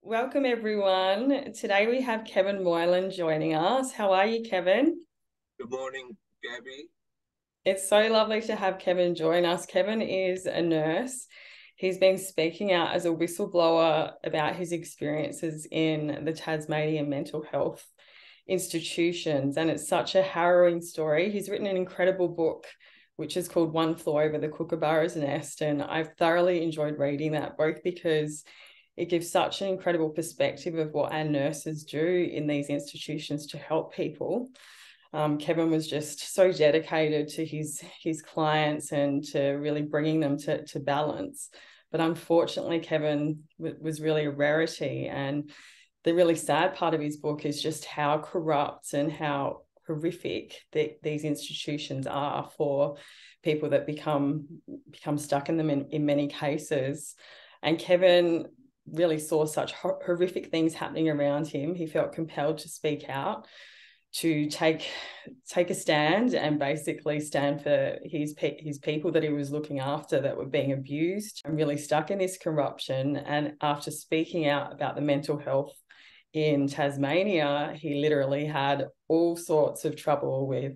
Welcome everyone. Today we have Kevin Moylan joining us. How are you, Kevin? Good morning, Gabby. It's so lovely to have Kevin join us. Kevin is a nurse. He's been speaking out as a whistleblower about his experiences in the Tasmanian mental health institutions, and it's such a harrowing story. He's written an incredible book, which is called One Flew Over the Kookaburra's Nest, and I've thoroughly enjoyed reading that, both because it gives such an incredible perspective of what our nurses do in these institutions to help people. Kevin was just so dedicated to his clients and to really bringing them to balance. But unfortunately, Kevin was really a rarity. And the really sad part of his book is just how corrupt and how horrific these institutions are for people that become stuck in them in many cases. And Kevin really saw such horrific things happening around him. He felt compelled to speak out, to take a stand and basically stand for his people that he was looking after that were being abused and really stuck in this corruption. And after speaking out about the mental health in Tasmania, he literally had all sorts of trouble with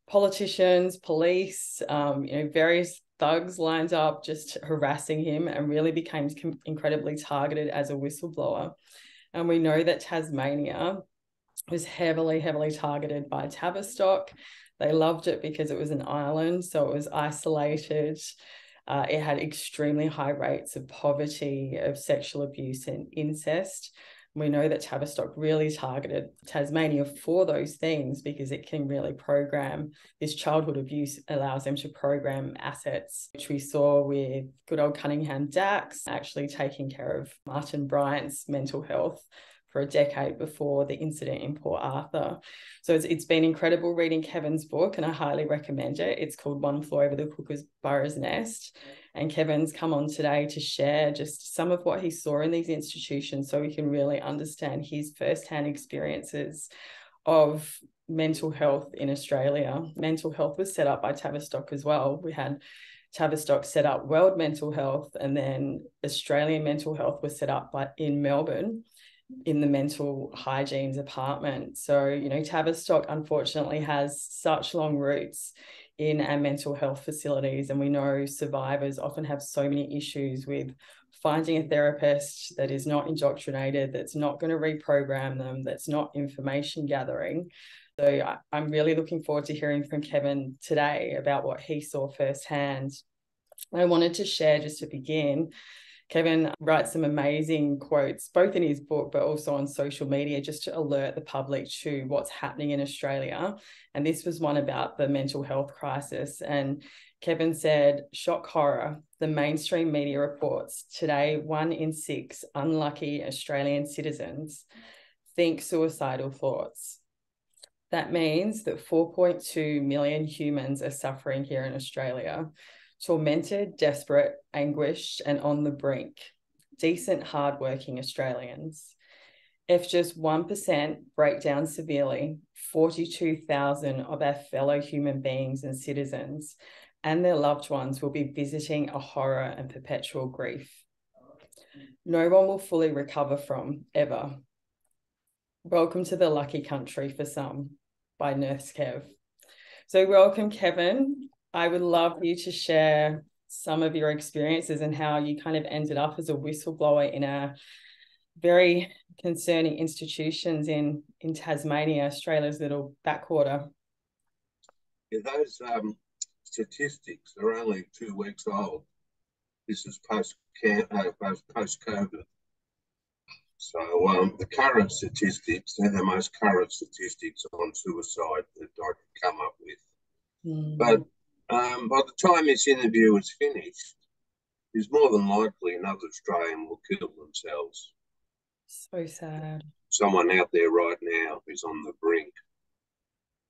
politicians, police, various thugs lined up just harassing him, and really became incredibly targeted as a whistleblower. And we know that Tasmania was heavily targeted by Tavi Stock. They loved it because it was an island, so it was isolated. It had extremely high rates of poverty, of sexual abuse and incest. We know that Tavi Stock really targeted Tasmania for those things because it can really program this childhood abuse, allows them to program assets, which we saw with good old Cunningham Dax actually taking care of Martin Bryant's mental health for a decade before the incident in Port Arthur. So it's been incredible reading Kevin's book, and I highly recommend it. It's called One Flew Over the Kookaburra's Nest. And Kevin's come on today to share just some of what he saw in these institutions so we can really understand his firsthand experiences of mental health in Australia. Mental health was set up by Tavi Stock as well. We had Tavi Stock set up World Mental Health, and then Australian Mental Health was set up in Melbourne in the Mental Hygiene Department. So, Tavi Stock unfortunately has such long roots in our mental health facilities, and we know survivors often have so many issues with finding a therapist that is not indoctrinated, that's not going to reprogram them, that's not information gathering. So I'm really looking forward to hearing from Kevin today about what he saw firsthand. I wanted to share, just to begin, Kevin writes some amazing quotes, both in his book, but also on social media, just to alert the public to what's happening in Australia. And this was one about the mental health crisis. And Kevin said, "Shock horror, the mainstream media reports today 1 in 6 unlucky Australian citizens think suicidal thoughts. That means that 4.2 million humans are suffering here in Australia. Tormented, desperate, anguished, and on the brink. Decent, hardworking Australians. If just 1% break down severely, 42,000 of our fellow human beings and citizens and their loved ones will be visiting a horror and perpetual grief. No one will fully recover from, ever. Welcome to the lucky country for some," by Nurse Kev. So welcome, Kevin. I would love you to share some of your experiences and how you kind of ended up as a whistleblower in a very concerning institutions in Tasmania, Australia's little backwater. Yeah, those statistics are only 2 weeks old. This is post-COVID. So the current statistics, they're the most current statistics on suicide that I could come up with. But by the time this interview is finished, it's more than likely another Australian will kill themselves. So sad. Someone out there right now is on the brink.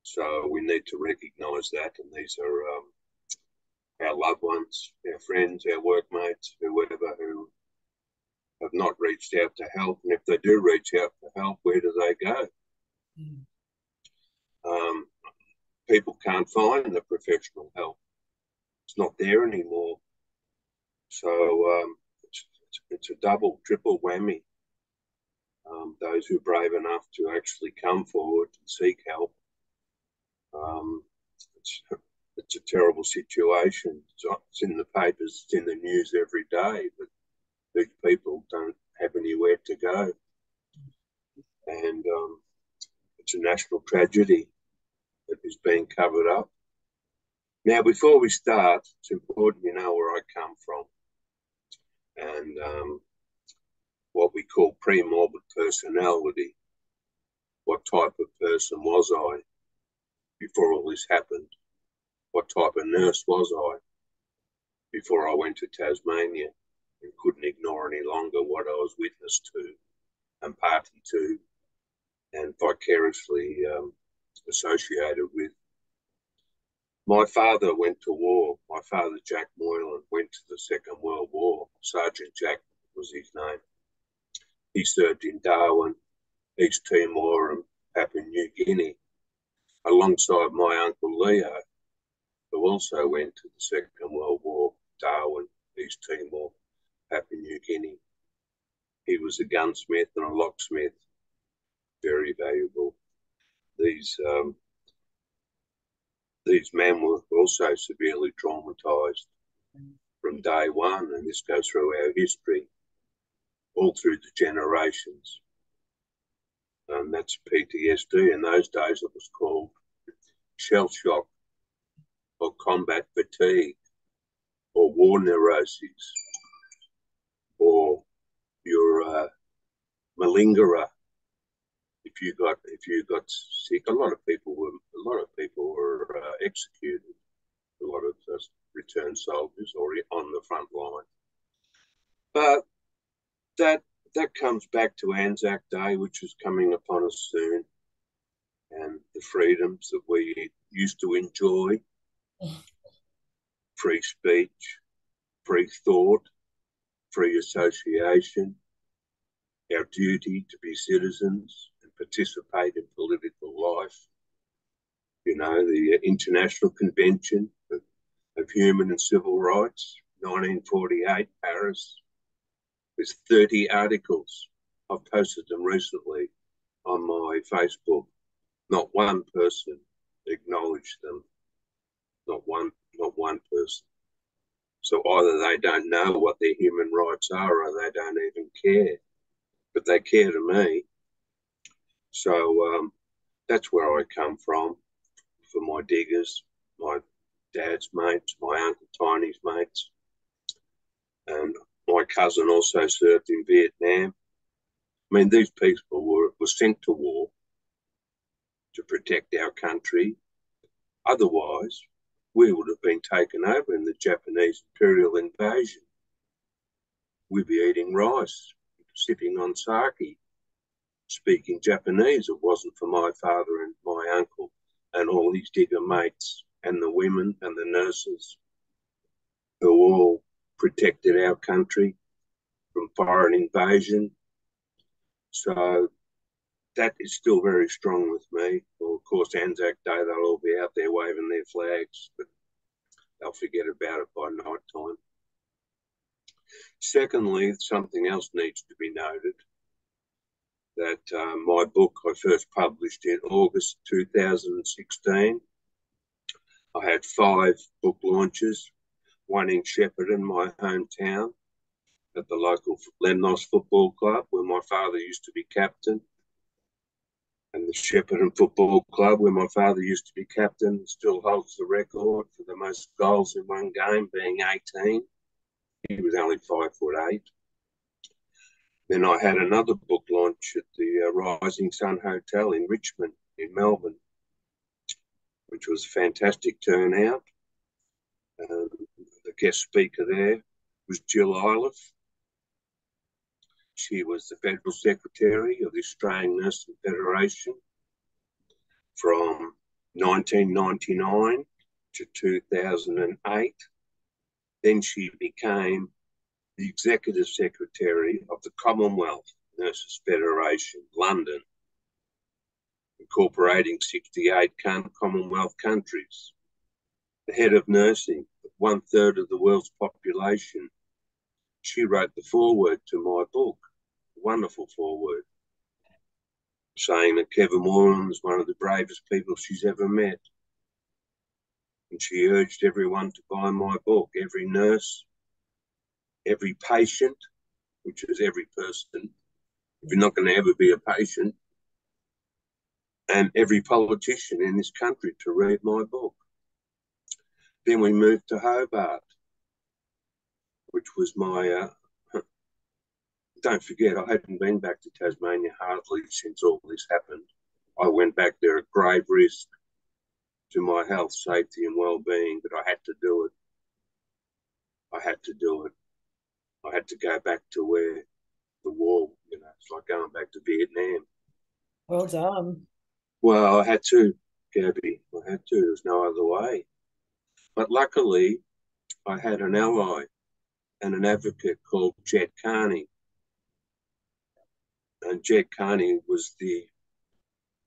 So we need to recognise that, and these are our loved ones, our friends, our workmates, whoever who have not reached out to help. And if they do reach out for help, where do they go? People can't find the professional help. It's not there anymore. So it's a double, triple whammy. those who are brave enough to actually come forward and seek help. Um, it's a terrible situation. It's in the papers, it's in the news every day, but these people don't have anywhere to go. And it's a national tragedy that is being covered up. Now, before we start, it's important you know where I come from and what we call pre-morbid personality. What type of person was I before all this happened? What type of nurse was I before I went to Tasmania and couldn't ignore any longer what I was witness to and party to and vicariously associated with? My father went to war. My father, Jack Moylan, went to the Second World War. Sergeant Jack was his name. He served in Darwin, East Timor, and Papua New Guinea, alongside my uncle Leo, who also went to the Second World War, Darwin, East Timor, Papua New Guinea. He was a gunsmith and a locksmith, very valuable. These men were also severely traumatised from day one, and this goes through our history, all through the generations. And that's PTSD. In those days, it was called shell shock or combat fatigue or war neuroses or your malingerer. If you got sick, a lot of people were executed. A lot of returned soldiers or on the front line. But that comes back to Anzac Day, which is coming upon us soon, and the freedoms that we used to enjoy: free speech, free thought, free association, our duty to be citizens and participate in political life. You know, the International Convention of Human and Civil Rights, 1948, Paris, with 30 articles. I've posted them recently on my Facebook. Not one person acknowledged them. Not one person. So either they don't know what their human rights are or they don't even care. But they care to me. So that's where I come from for my diggers, my dad's mates, my Uncle Tiny's mates. And my cousin also served in Vietnam. I mean, these people were sent to war to protect our country. Otherwise, we would have been taken over in the Japanese imperial invasion. We'd be eating rice, sipping on sake, speaking Japanese. It wasn't for my father and my uncle and all his digger mates and the women and the nurses who all protected our country from foreign invasion. So that is still very strong with me. Well, of course, Anzac Day, they'll all be out there waving their flags, but they'll forget about it by night time. Secondly, something else needs to be noted, that my book I first published in August 2016. I had 5 book launches, one in Shepparton, my hometown, at the local Lemnos Football Club, where my father used to be captain, and the Shepparton Football Club, where my father used to be captain, still holds the record for the most goals in one game, being 18. He was only 5'8". Then I had another book launch at the Rising Sun Hotel in Richmond, in Melbourne, which was a fantastic turnout. The guest speaker there was Jill Iliff. She was the Federal Secretary of the Australian Nursing Federation from 1999 to 2008. Then she became the Executive Secretary of the Commonwealth Nurses Federation, London, incorporating 68 Commonwealth countries. The head of nursing, 1/3 of the world's population. She wrote the foreword to my book, a wonderful foreword. saying that Kevin Moylan was one of the bravest people she's ever met. And she urged everyone to buy my book, every nurse, every patient, which is every person, if you're not going to ever be a patient, and every politician in this country to read my book. Then we moved to Hobart, which was my, don't forget, I hadn't been back to Tasmania hardly since all this happened. I went back there at grave risk to my health, safety and well-being, but I had to do it. I had to do it. I had to go back to where the war, it's like going back to Vietnam. Well done. Well, I had to, Gabbi. I had to. There's no other way. But luckily, I had an ally and an advocate called Jed Carney. And Jed Carney was the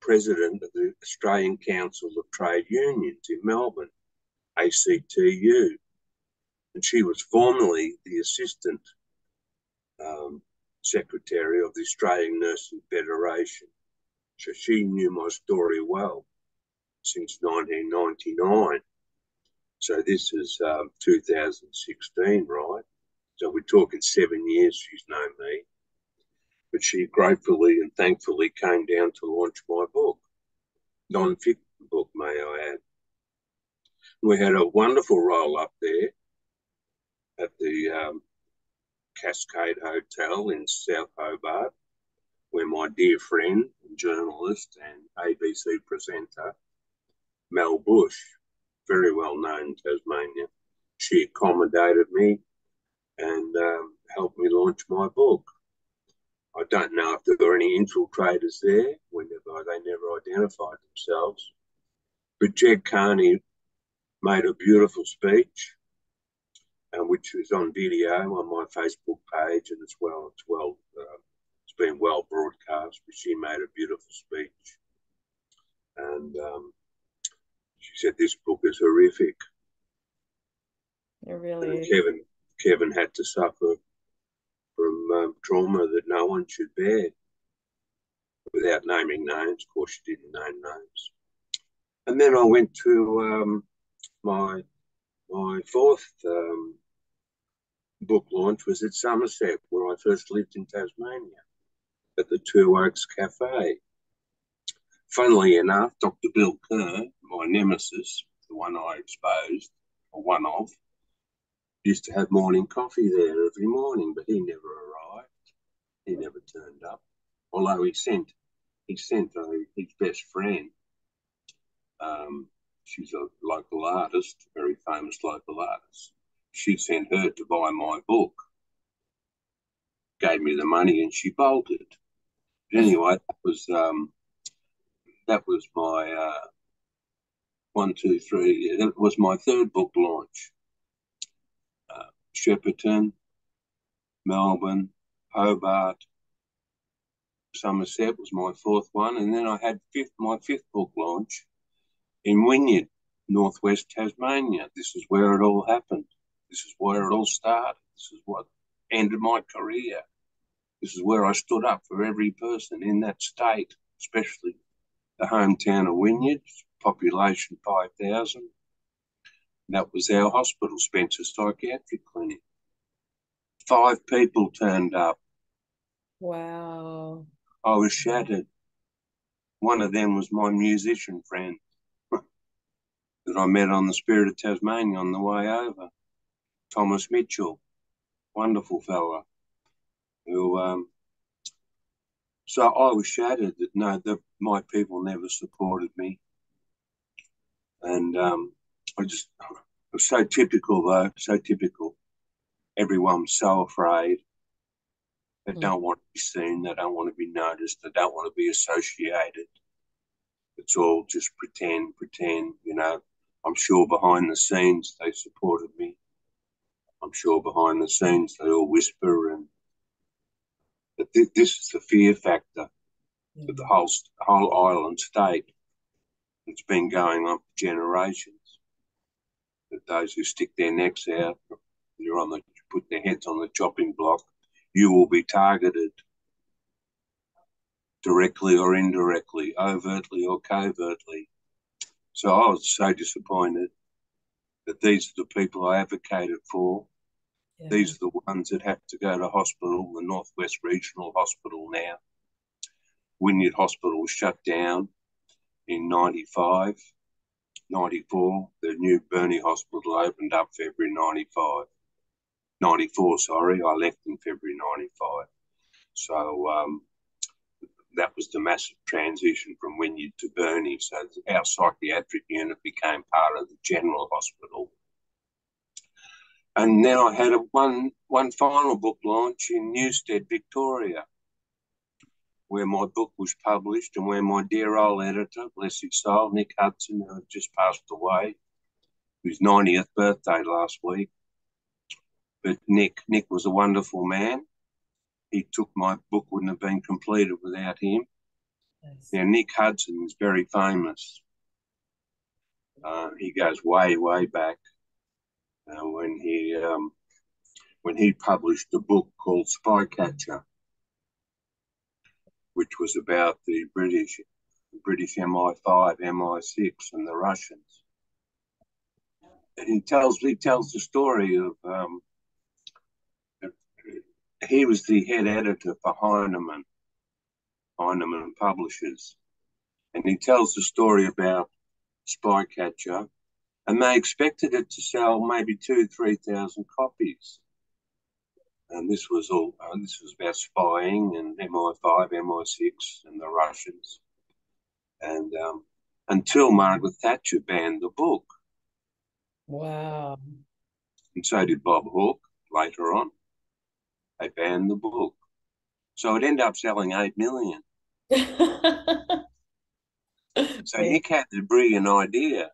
president of the Australian Council of Trade Unions in Melbourne, ACTU. And she was formerly the assistant secretary of the Australian Nursing Federation. So she knew my story well since 1999. So this is 2016, right? So we're talking 7 years she's known me. But she gratefully and thankfully came down to launch my book, non-fiction book, may I add. We had a wonderful roll up there at the Cascade Hotel in South Hobart, where my dear friend and journalist and ABC presenter, Mel Bush, very well known in Tasmania, she accommodated me and helped me launch my book. I don't know if there were any infiltrators there. They never identified themselves. But Jed Carney made a beautiful speech, which is on video on my Facebook page, and it's been well broadcast. But she made a beautiful speech, and she said this book is horrific. It really is. Kevin had to suffer from trauma that no one should bear, without naming names. Of course, she didn't name names. And then I went to my fourth book launch was at Somerset, where I first lived in Tasmania, at the Two Oaks Cafe. Funnily enough, Dr. Bill Kerr, my nemesis, the one I exposed, or one of, used to have morning coffee there every morning, but he never arrived. He never turned up. Although he sent his best friend. She's a local artist, a very famous local artist. She sent her to buy my book, gave me the money, and she bolted. But anyway, that was my 1, 2, 3. Yeah, that was my third book launch. Shepparton, Melbourne, Hobart, Somerset was my fourth one, and then I had my fifth book launch in Wynyard, northwest Tasmania. This is where it all happened. This is where it all started. This is what ended my career. This is where I stood up for every person in that state, especially the hometown of Wynyard, population 5,000. That was our hospital, Spencer Psychiatric Clinic. 5 people turned up. Wow. I was shattered. One of them was my musician friend that I met on the Spirit of Tasmania on the way over, Thomas Mitchell, wonderful fella. So I was shattered that my people never supported me. And it was so typical though, so typical. Everyone was so afraid. They don't want to be seen. They don't want to be noticed. They don't want to be associated. It's all just pretend. I'm sure behind the scenes they supported me. I'm sure behind the scenes they all whisper. But this is the fear factor of the whole island state. It's been going on for generations. That those who stick their necks out, put their heads on the chopping block, you will be targeted. directly or indirectly, overtly or covertly. So I was so disappointed that these are the people I advocated for. Yeah. These are the ones that have to go to hospital, the Northwest Regional Hospital now. Wynyard Hospital was shut down in 95, 94. The new Burnie Hospital opened up February 95. 94, sorry. I left in February 95. So that was the massive transition from Wynyard to Burnie. So our psychiatric unit became part of the general hospital. And then I had one final book launch in Newstead, Victoria, where my book was published and where my dear old editor, bless his soul, Nick Hudson, who had just passed away, whose 90th birthday last week. But Nick was a wonderful man. He took my book, wouldn't have been completed without him. Yes. Now, Nick Hudson is very famous. He goes way, way back when he published a book called Spycatcher, which was about the British MI5, MI6, and the Russians. And he tells the story of he was the head editor for Heinemann Publishers, and he tells the story about Spycatcher, and they expected it to sell maybe 2,000-3,000 copies. And this was about spying and MI5, MI6, and the Russians. And until Margaret Thatcher banned the book. Wow. And so did Bob Hawke later on. They banned the book. So it ended up selling 8 million. So Nick had the brilliant idea.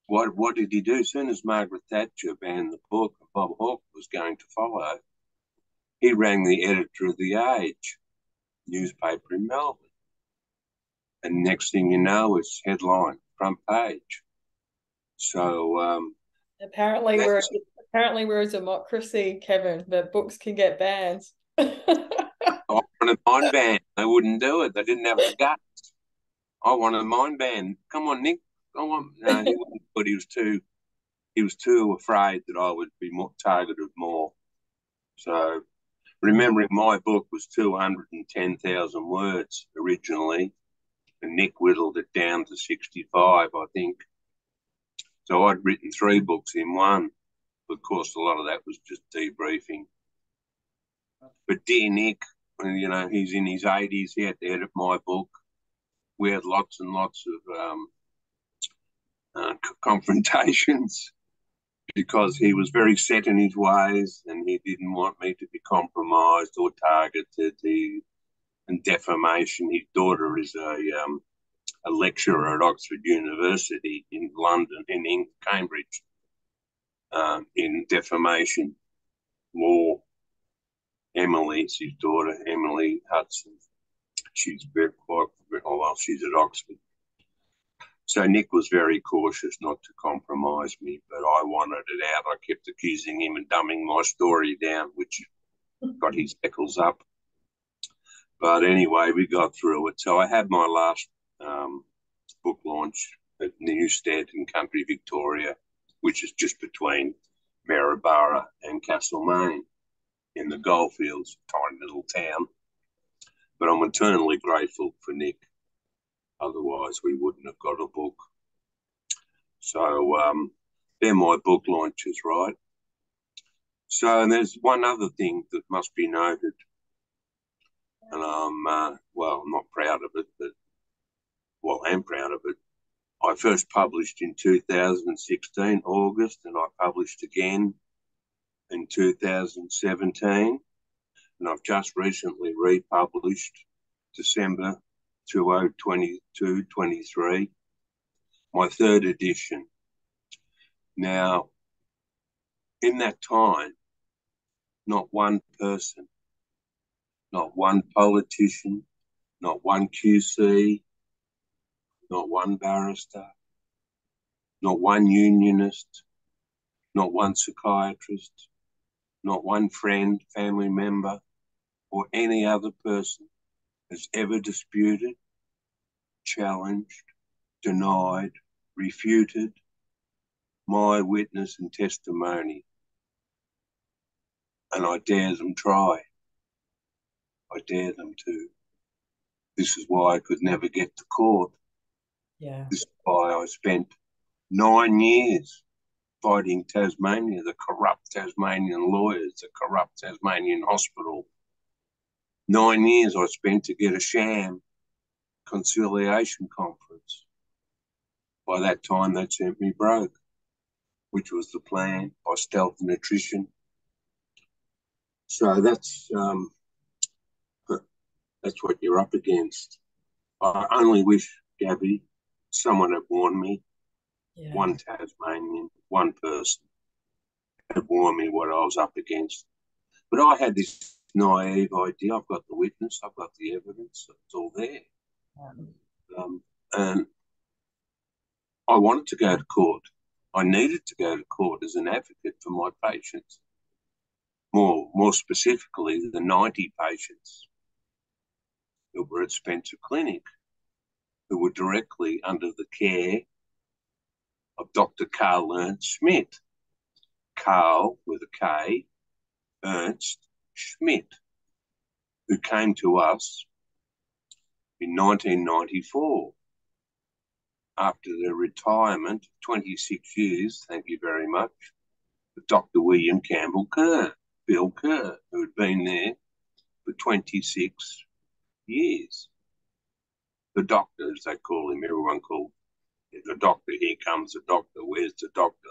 What did he do? As soon as Margaret Thatcher banned the book and Bob Hawke was going to follow, he rang the editor of The Age newspaper in Melbourne. And next thing you know, it's headline, front page. So apparently we're a democracy, Kevin, but books can get banned. I wanted mine banned. They wouldn't do it. They didn't have the guts. I wanted mine banned. Come on, Nick. Come on. No, he wouldn't. But he was too afraid that I would be targeted more. So remembering my book was 210,000 words originally, and Nick whittled it down to 65, I think. So I'd written 3 books in one. Of course, a lot of that was just debriefing. But dear Nick, you know, he's in his 80s. He had to edit my book. We had lots and lots of confrontations because he was very set in his ways and he didn't want me to be compromised or targeted. And defamation. His daughter is a lecturer at Oxford University in London, in Cambridge, in defamation law. Emily's his daughter, Emily Hudson. She's she's at Oxford. So Nick was very cautious not to compromise me, but I wanted it out. I kept accusing him and dumbing my story down, which got his eccles up. But anyway, we got through it. So I had my last book launch at Newstead in country Victoria, which is just between Maryborough and Castlemaine in the goldfields, tiny little town. But I'm eternally grateful for Nick. Otherwise, we wouldn't have got a book. So they're my book launches, right? So there's one other thing that must be noted. And I'm not proud of it, but, I am proud of it. I first published in 2016, August, and I published again in 2017. And I've just recently republished December 2022-23, my 3rd edition. Now, in that time, not one person, not one politician, not one QC, not one barrister, not one unionist, not one psychiatrist, not one friend, family member, or any other person has ever disputed, challenged, denied, refuted my witness and testimony, and I dare them try. I dare them to. This is why I could never get to court. Yeah. This is why I spent 9 years fighting Tasmania, the corrupt Tasmanian lawyers, the corrupt Tasmanian hospital. 9 years I spent to get a sham conciliation conference. By that time, they'd sent me broke, which was the plan, by stealth and attrition. So that's what you're up against. I only wish, Gabbi, someone had warned me. Yeah. One Tasmanian, one person had warned me what I was up against. But I had this naive idea. I've got the witness, I've got the evidence, it's all there. And I wanted to go to court. I needed to go to court as an advocate for my patients. More specifically, the 90 patients who were at Spencer Clinic, who were directly under the care of Dr. Carl Ernst Schmidt. Carl with a K, Ernst Schmidt, who came to us in 1994 after the retirement of 26 years, thank you very much, of Dr. William Campbell Kerr, Bill Kerr, who had been there for 26 years. The doctor, as they call him, everyone called the doctor. Here comes the doctor. Where's the doctor?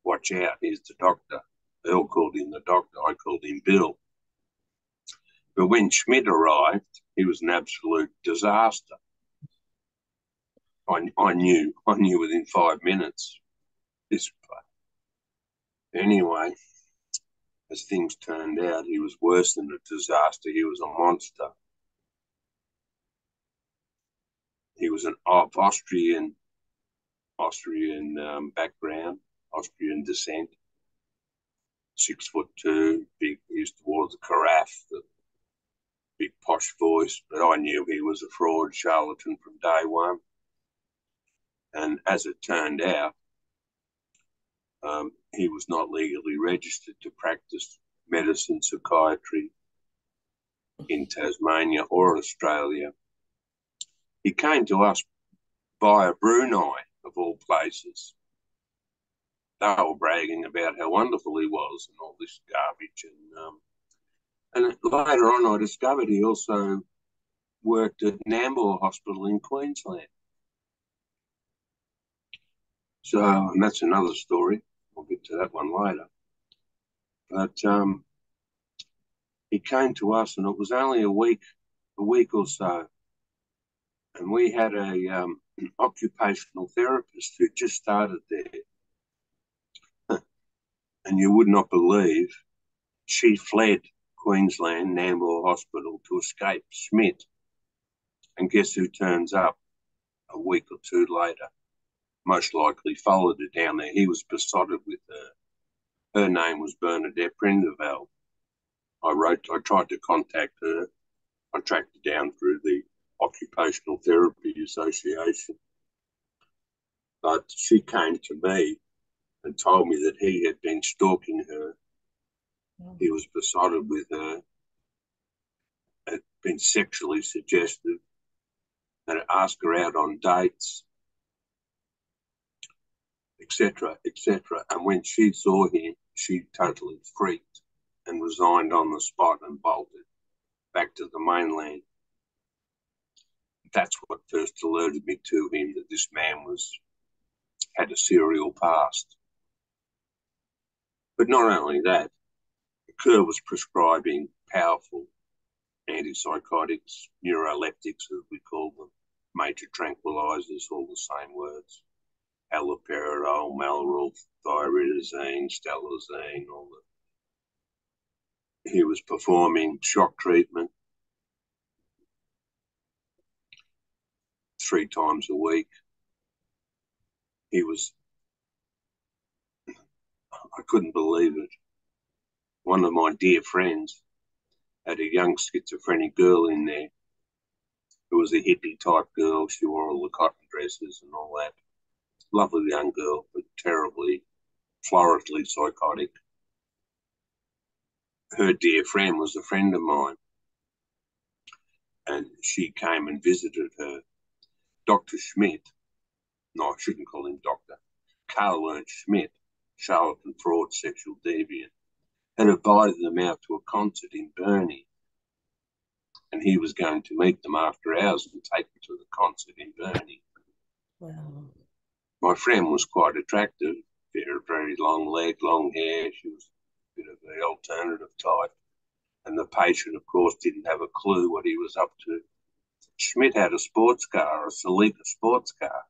Watch out, here's the doctor. They all called him the doctor. I called him Bill. But when Schmidt arrived, he was an absolute disaster. I knew within 5 minutes. Anyway, as things turned out, he was worse than a disaster. He was a monster. He was of Austrian background, Austrian descent. 6'2", big. He used to wear the carafe, the big posh voice. But I knew he was a fraud, charlatan from day one. And as it turned out, he was not legally registered to practice medicine, psychiatry in Tasmania or Australia. He came to us via Brunei, of all places. They were bragging about how wonderful he was and all this garbage. And later on, I discovered he also worked at Nambour Hospital in Queensland. So, and that's another story. I'll get to that one later. But he came to us, and it was only a week or so, and we had an occupational therapist who just started there. And you would not believe, she fled Queensland, Nambour Hospital, to escape Schmidt. And guess who turns up a week or two later? Most likely followed her down there. He was besotted with her. Her name was Bernadette Prenderveld. I tried to contact her. I tracked her down through the Occupational Therapy Association. But she came to me and told me that he had been stalking her. He was besotted with her, had been sexually suggestive, and had asked her out on dates, etc., etc. And when she saw him, she totally freaked and resigned on the spot and bolted back to the mainland. That's what first alerted me to him, that this man had a serial past. But not only that, Kerr was prescribing powerful antipsychotics, neuroleptics, as we call them, major tranquilizers, all the same words, haloperidol, Malrol, thyroidazine, stelazine, all that. He was performing shock treatment 3 times a week. I couldn't believe it. One of my dear friends had a young schizophrenic girl in there who was a hippie type girl. She wore all the cotton dresses and all that. Lovely young girl, but terribly, floridly psychotic. Her dear friend was a friend of mine, and she came and visited her. Dr. Schmidt, no, I shouldn't call him doctor, Karl Ernst Schmidt, charlatan, fraud, sexual deviant, had invited them out to a concert in Burnie, and he was going to meet them after hours and take them to the concert in Burnie. Wow. My friend was quite attractive, very, very long leg, long hair. She was a bit of the alternative type. And the patient, of course, didn't have a clue what he was up to. Schmidt had a sports car, a Celica sports car,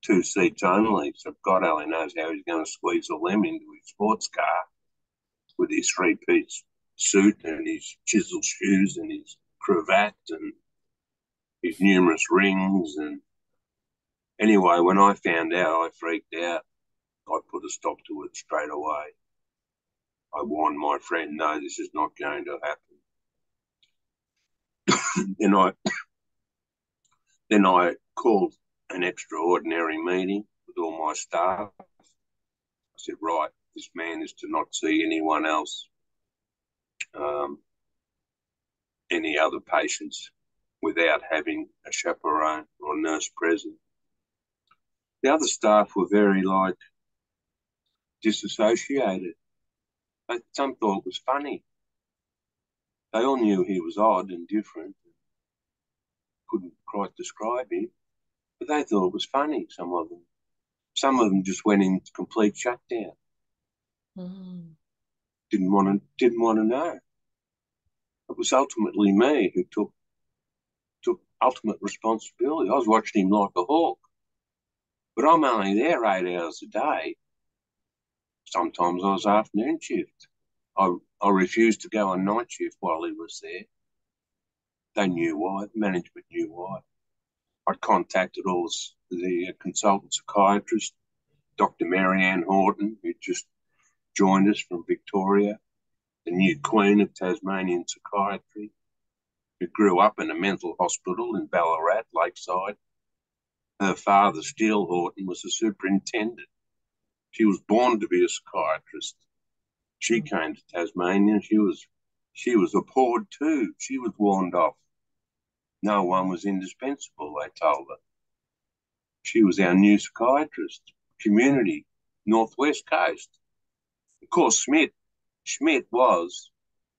2 seats only. So God only knows how he's going to squeeze all them into his sports car with his 3-piece suit and his chisel shoes and his cravat and his numerous rings. And anyway, when I found out, I freaked out. I put a stop to it straight away. I warned my friend, no, this is not going to happen. Then I called an extraordinary meeting with all my staff. I said, right, this man is to not see anyone else, any other patients, without having a chaperone or nurse present. The other staff were very, disassociated. Some thought it was funny. They all knew he was odd and different. Couldn't quite describe him, but they thought it was funny, some of them. Some of them just went into complete shutdown. Didn't want to know. It was ultimately me who took ultimate responsibility. I was watching him like a hawk. But I'm only there 8 hours a day. Sometimes I was afternoon shift. I refused to go on night shift while he was there. They knew why. The management knew why. I contacted all the consultant psychiatrists, Dr. Marianne Horton, who just joined us from Victoria, the new queen of Tasmanian psychiatry, who grew up in a mental hospital in Ballarat, Lakeside. Her father, Steele Horton, was a superintendent. She was born to be a psychiatrist. She came to Tasmania. She was appalled too. She was warned off. No one was indispensable, they told her. She was our new psychiatrist, community, Northwest Coast. Of course, Schmidt was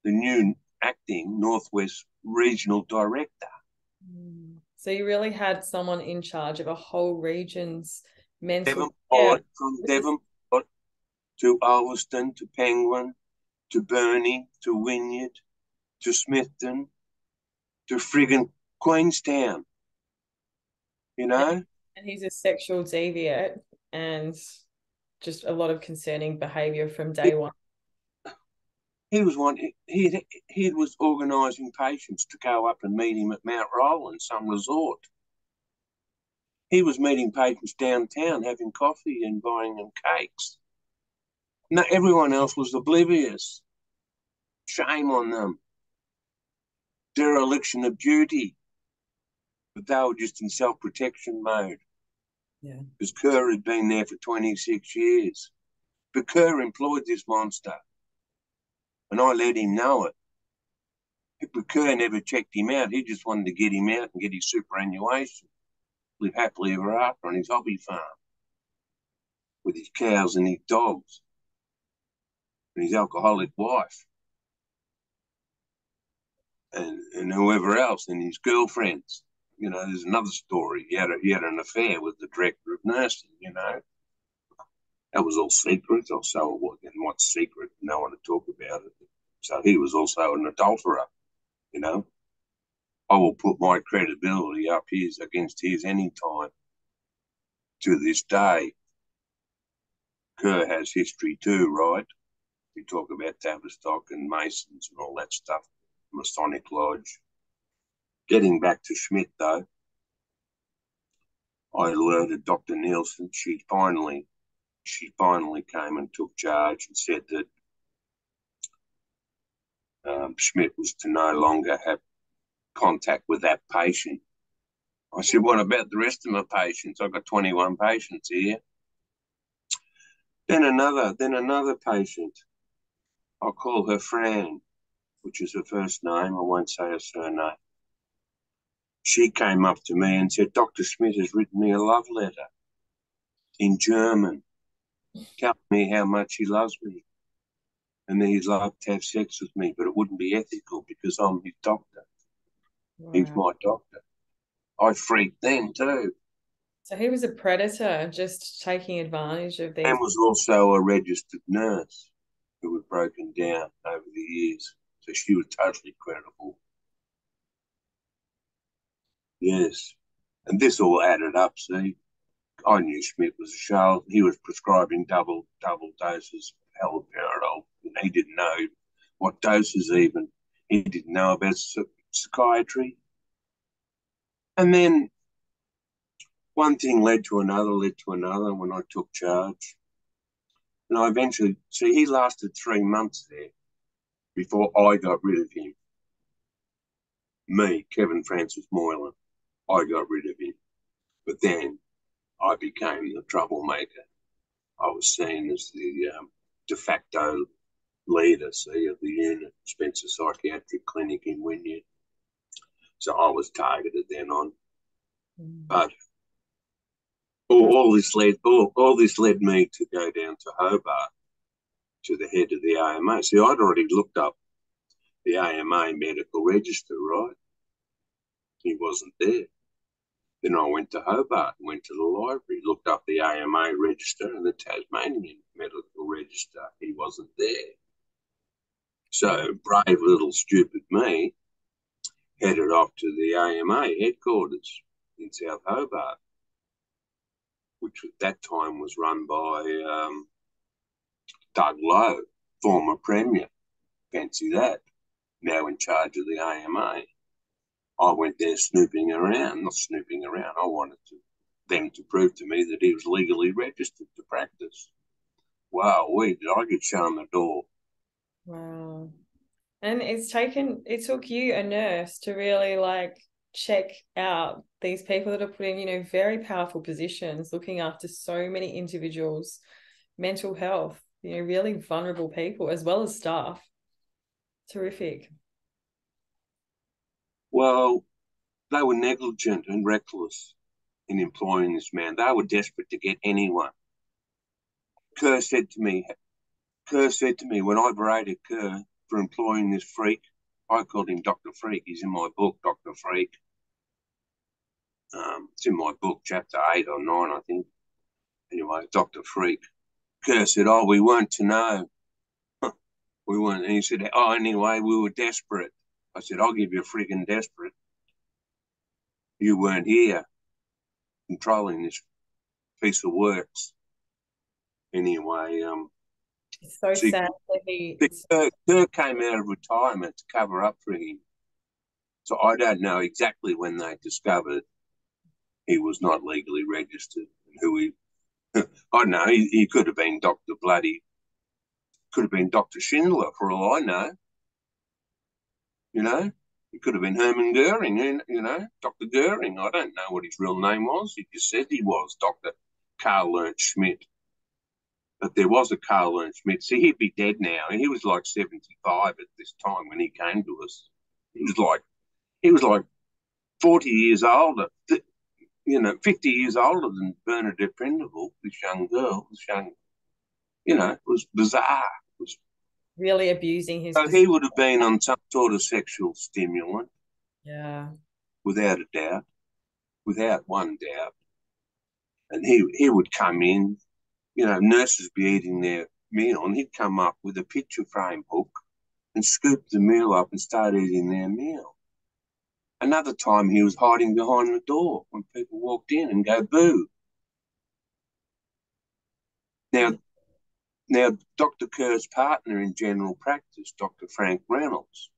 the new acting Northwest Regional Director. So you really had someone in charge of a whole region's mental Devonport, from Devonport to Ulverston to Penguin to Burnie to Wynyard to Smithton to friggin' Queenstown, you know? And he's a sexual deviant and just a lot of concerning behaviour from day one. He was organising patients to go up and meet him at Mount Roland, some resort. He was meeting patients downtown, having coffee and buying them cakes. No, everyone else was oblivious. Shame on them. Dereliction of duty. But they were just in self-protection mode. Yeah. Because Kerr had been there for 26 years. But Kerr employed this monster. And I let him know it. But Kerr never checked him out. He just wanted to get him out and get his superannuation. Live happily ever after on his hobby farm. With his cows and his dogs. And his alcoholic wife. And whoever else, and his girlfriends. You know, there's another story. He had an affair with the director of nursing, you know. That was all secret. Also, what's secret? No one to talk about it. So he was also an adulterer, you know. I will put my credibility up against his any time. To this day, Kerr has history too, right? We talk about Tavi Stock and Masons and all that stuff, Masonic Lodge. Getting back to Schmidt, though, I alerted Dr. Nielsen. She finally came and took charge and said that Schmidt was to no longer have contact with that patient. I said, what about the rest of my patients? I've got 21 patients here. Then another patient. I'll call her Fran, which is her first name. I won't say her surname. She came up to me and said, Dr. Schmidt has written me a love letter in German, telling me how much he loves me and that he'd love to have sex with me, but it wouldn't be ethical because I'm his doctor. Wow. He's my doctor. I freaked then too. So he was a predator, just taking advantage of these. And was also a registered nurse who was broken down over the years. So she was totally credible. Yes. And this all added up, see. I knew Schmidt was a child. He was prescribing double doses of haloperidol. And he didn't know what doses even. He didn't know about psychiatry. And then one thing led to another when I took charge. And I eventually, see, he lasted 3 months there before I got rid of him. Me, Kevin Francis Moylan, I got rid of him. But then I became the troublemaker. I was seen as the de facto leader, see, of the unit, Spencer Psychiatric Clinic in Wynyard. So I was targeted then on. But all this led me to go down to Hobart to the head of the AMA. See, I'd already looked up the AMA medical register, right? He wasn't there. Then I went to Hobart, went to the library, looked up the AMA register and the Tasmanian medical register. He wasn't there. So brave little stupid me headed off to the AMA headquarters in South Hobart, which at that time was run by Doug Lowe, former Premier. Fancy that. Now in charge of the AMA. I went there not snooping around. I wanted them to prove to me that he was legally registered to practice. Wow, did I get shown the door. Wow. And it took you, a nurse, to really check out these people that are put in, very powerful positions, looking after so many individuals, mental health, really vulnerable people as well as staff. Terrific. Well, they were negligent and reckless in employing this man. They were desperate to get anyone. Kerr said to me when I berated Kerr for employing this freak, I called him Dr. Freak. He's in my book, Dr. Freak. It's in my book, chapter 8 or 9, I think. Anyway, Dr. Freak. Kerr said, we weren't to know. We weren't. And he said, anyway, we were desperate. I said, I'll give you a freaking desperate. You weren't here controlling this piece of works. Anyway, it's so sad that Kerr came out of retirement to cover up for him. So I don't know exactly when they discovered he was not legally registered and who he. I don't know. He could have been could have been Dr. Schindler for all I know. He could have been Hermann Goering, Dr. Goering. I don't know what his real name was. He just said he was Dr. Karl Ernst Schmidt. But there was a Karl Ernst Schmidt. See, he'd be dead now. He was like 75 at this time when he came to us. He was like 40 years older, 50 years older than Bernadette Prindiville, this young girl, it was bizarre. It was really abusing his. So he would have been on some sort of sexual stimulant. Yeah. Without a doubt. Without one doubt. And he would come in, nurses be eating their meal, and he'd come up with a picture frame hook and scoop the meal up and start eating their meal. Another time he was hiding behind the door when people walked in and go boo. Now, Dr. Kerr's partner in general practice, Dr. Frank Reynolds,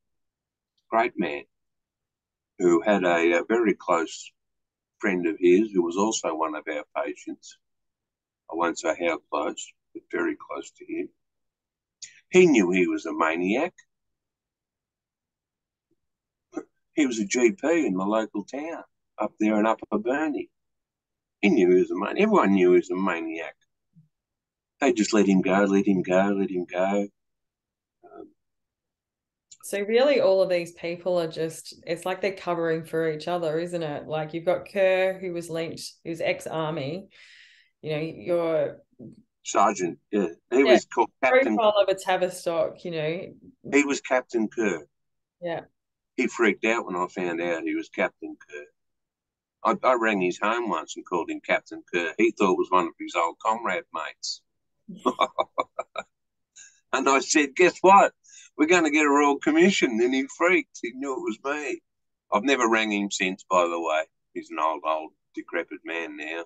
great man, who had a very close friend of his who was also one of our patients. I won't say how close, but very close to him. He knew he was a maniac. He was a GP in the local town up there in Upper Burnie. He knew he was a maniac. Everyone knew he was a maniac. They just let him go, let him go, let him go. So really all of these people are just, it's like they're covering for each other, isn't it? Like you've got Kerr, who was linked, he was ex-army. You know, your Sergeant, yeah. He was called Captain. profile of a Tavistock, you know. He was Captain Kerr. Yeah. He freaked out when I found out he was Captain Kerr. I rang his home once and called him Captain Kerr. He thought it was one of his old comrade mates. And I said, guess what? We're going to get a Royal Commission. And he freaked. He knew it was me. I've never rang him since, by the way. He's an old, decrepit man now.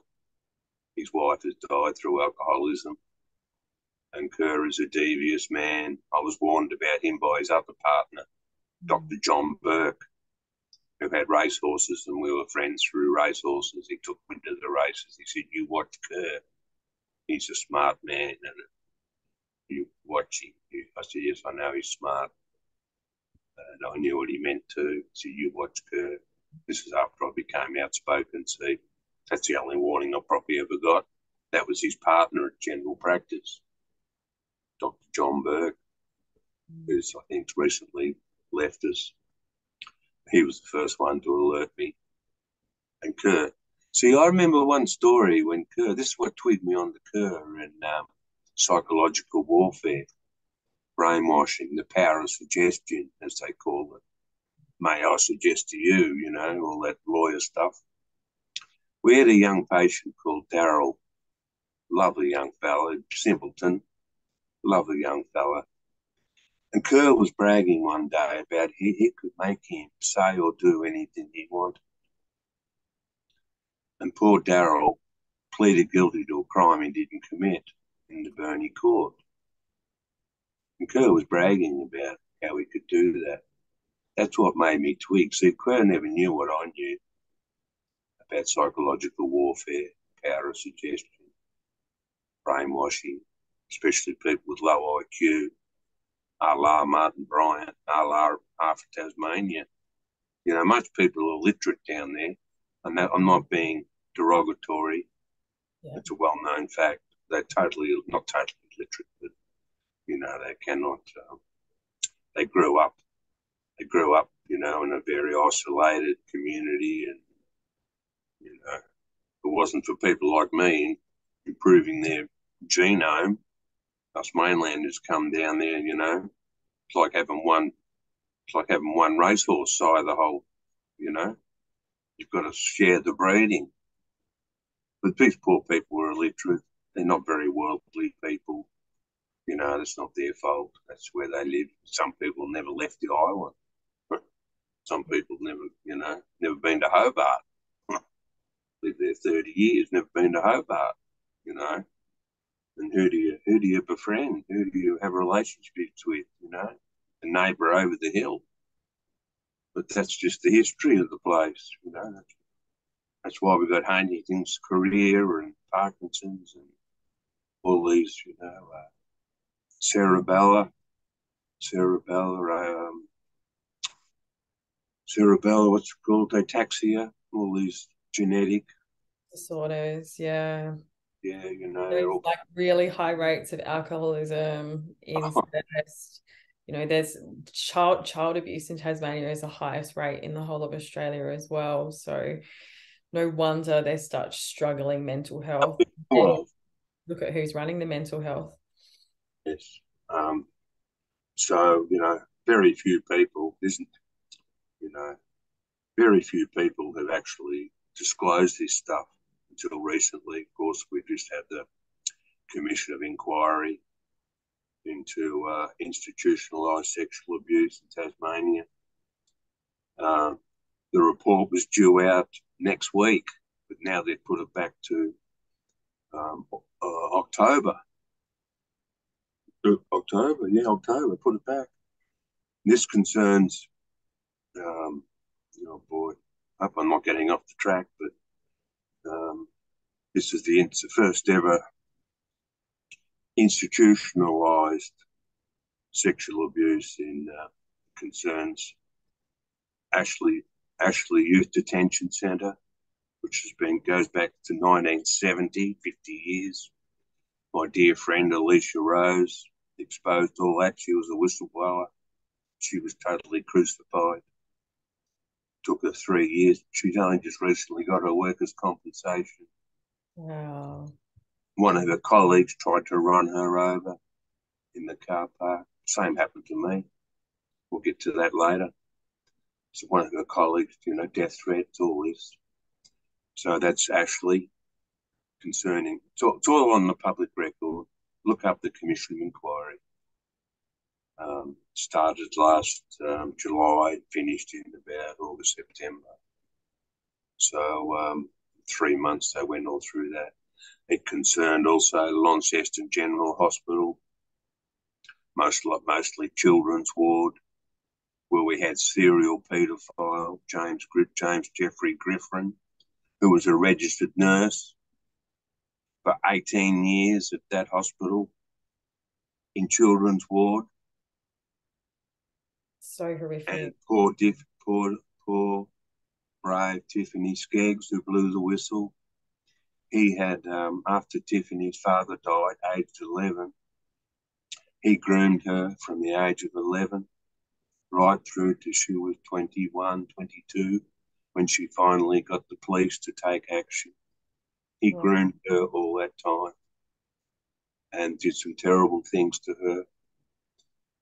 His wife has died through alcoholism. And Kerr is a devious man. I was warned about him by his other partner, Dr. John Burke, who had racehorses, and we were friends through racehorses. He took me to the races. He said, you watch Kerr. He's a smart man, and you watch him. I said, yes, I know he's smart. And I knew what he meant too. So you watch Kerr. This is after I became outspoken. See, that's the only warning I probably ever got. That was his partner at general practice, Dr. John Burke, who's, I think, recently left us. He was the first one to alert me. And Kerr. See, I remember one story when Kerr, this is what twigged me on to Kerr and psychological warfare, brainwashing, the power of suggestion, as they call it. May I suggest to you, you know, all that lawyer stuff. We had a young patient called Daryl, lovely young fella, simpleton, lovely young fella. And Kerr was bragging one day about he could make him say or do anything he wanted. And poor Daryl pleaded guilty to a crime he didn't commit in the Burnie court. And Kerr was bragging about how he could do that. That's what made me twig. See, Kerr never knew what I knew about psychological warfare, power of suggestion, brainwashing, especially people with low IQ, a la Martin Bryant, a la half of Tasmania. You know, most people are literate down there. And I'm not being derogatory. Yeah. It's a well-known fact. They're not totally literate, but, you know, they cannot, they grew up, you know, in a very isolated community. And, you know, if it wasn't for people like me improving their genome, us mainlanders come down there, you know, it's like having one racehorse side of the whole, you know. You've got to share the breeding. But these poor people are illiterate. They're not very worldly people. You know, that's not their fault. That's where they live. Some people never left the island. Some people never been to Hobart. Lived there 30 years, never been to Hobart, you know. And who do you befriend? Who do you have relationships with, you know? A neighbour over the hill. But that's just the history of the place, you know. That's why we've got Huntington's career and Parkinson's and all these, you know, cerebella, what's it called, ataxia, all these genetic disorders, yeah. Yeah, you know. There's like really high rates of alcoholism, incest. You know, there's child abuse in Tasmania is the highest rate in the whole of Australia as well. So no wonder there's such struggling mental health. Look at who's running the mental health. Yes. So, you know, very few people have actually disclosed this stuff until recently. Of course, we just had the Commission of Inquiry into institutionalised sexual abuse in Tasmania. The report was due out next week, but now they've put it back to October. October, put it back. This concerns, oh boy, I hope I'm not getting off the track, but this is the first ever institutionalised sexual abuse in concerns Ashley Youth Detention Centre, which goes back to 1970, 50 years. My dear friend Alicia Rose exposed all that. She was a whistleblower. She was totally crucified. Took her 3 years. She's only just recently got her workers' compensation. Wow. One of her colleagues tried to run her over in the car park. Same happened to me. We'll get to that later. So one of her colleagues, death threats, all this. So that's Ashley. Concerning. It's all on the public record. Look up the Commission of Inquiry. Started last July, finished in about August, September. So 3 months they went all through that. It concerned also Launceston General Hospital, mostly children's ward, where we had serial paedophile James Jeffrey Griffin, who was a registered nurse for 18 years at that hospital in children's ward. So horrific. And poor brave Tiffany Skeggs, who blew the whistle. He had, after Tiffany's father died, aged 11, he groomed her from the age of 11 right through to she was 21, 22, when she finally got the police to take action. He groomed her all that time and did some terrible things to her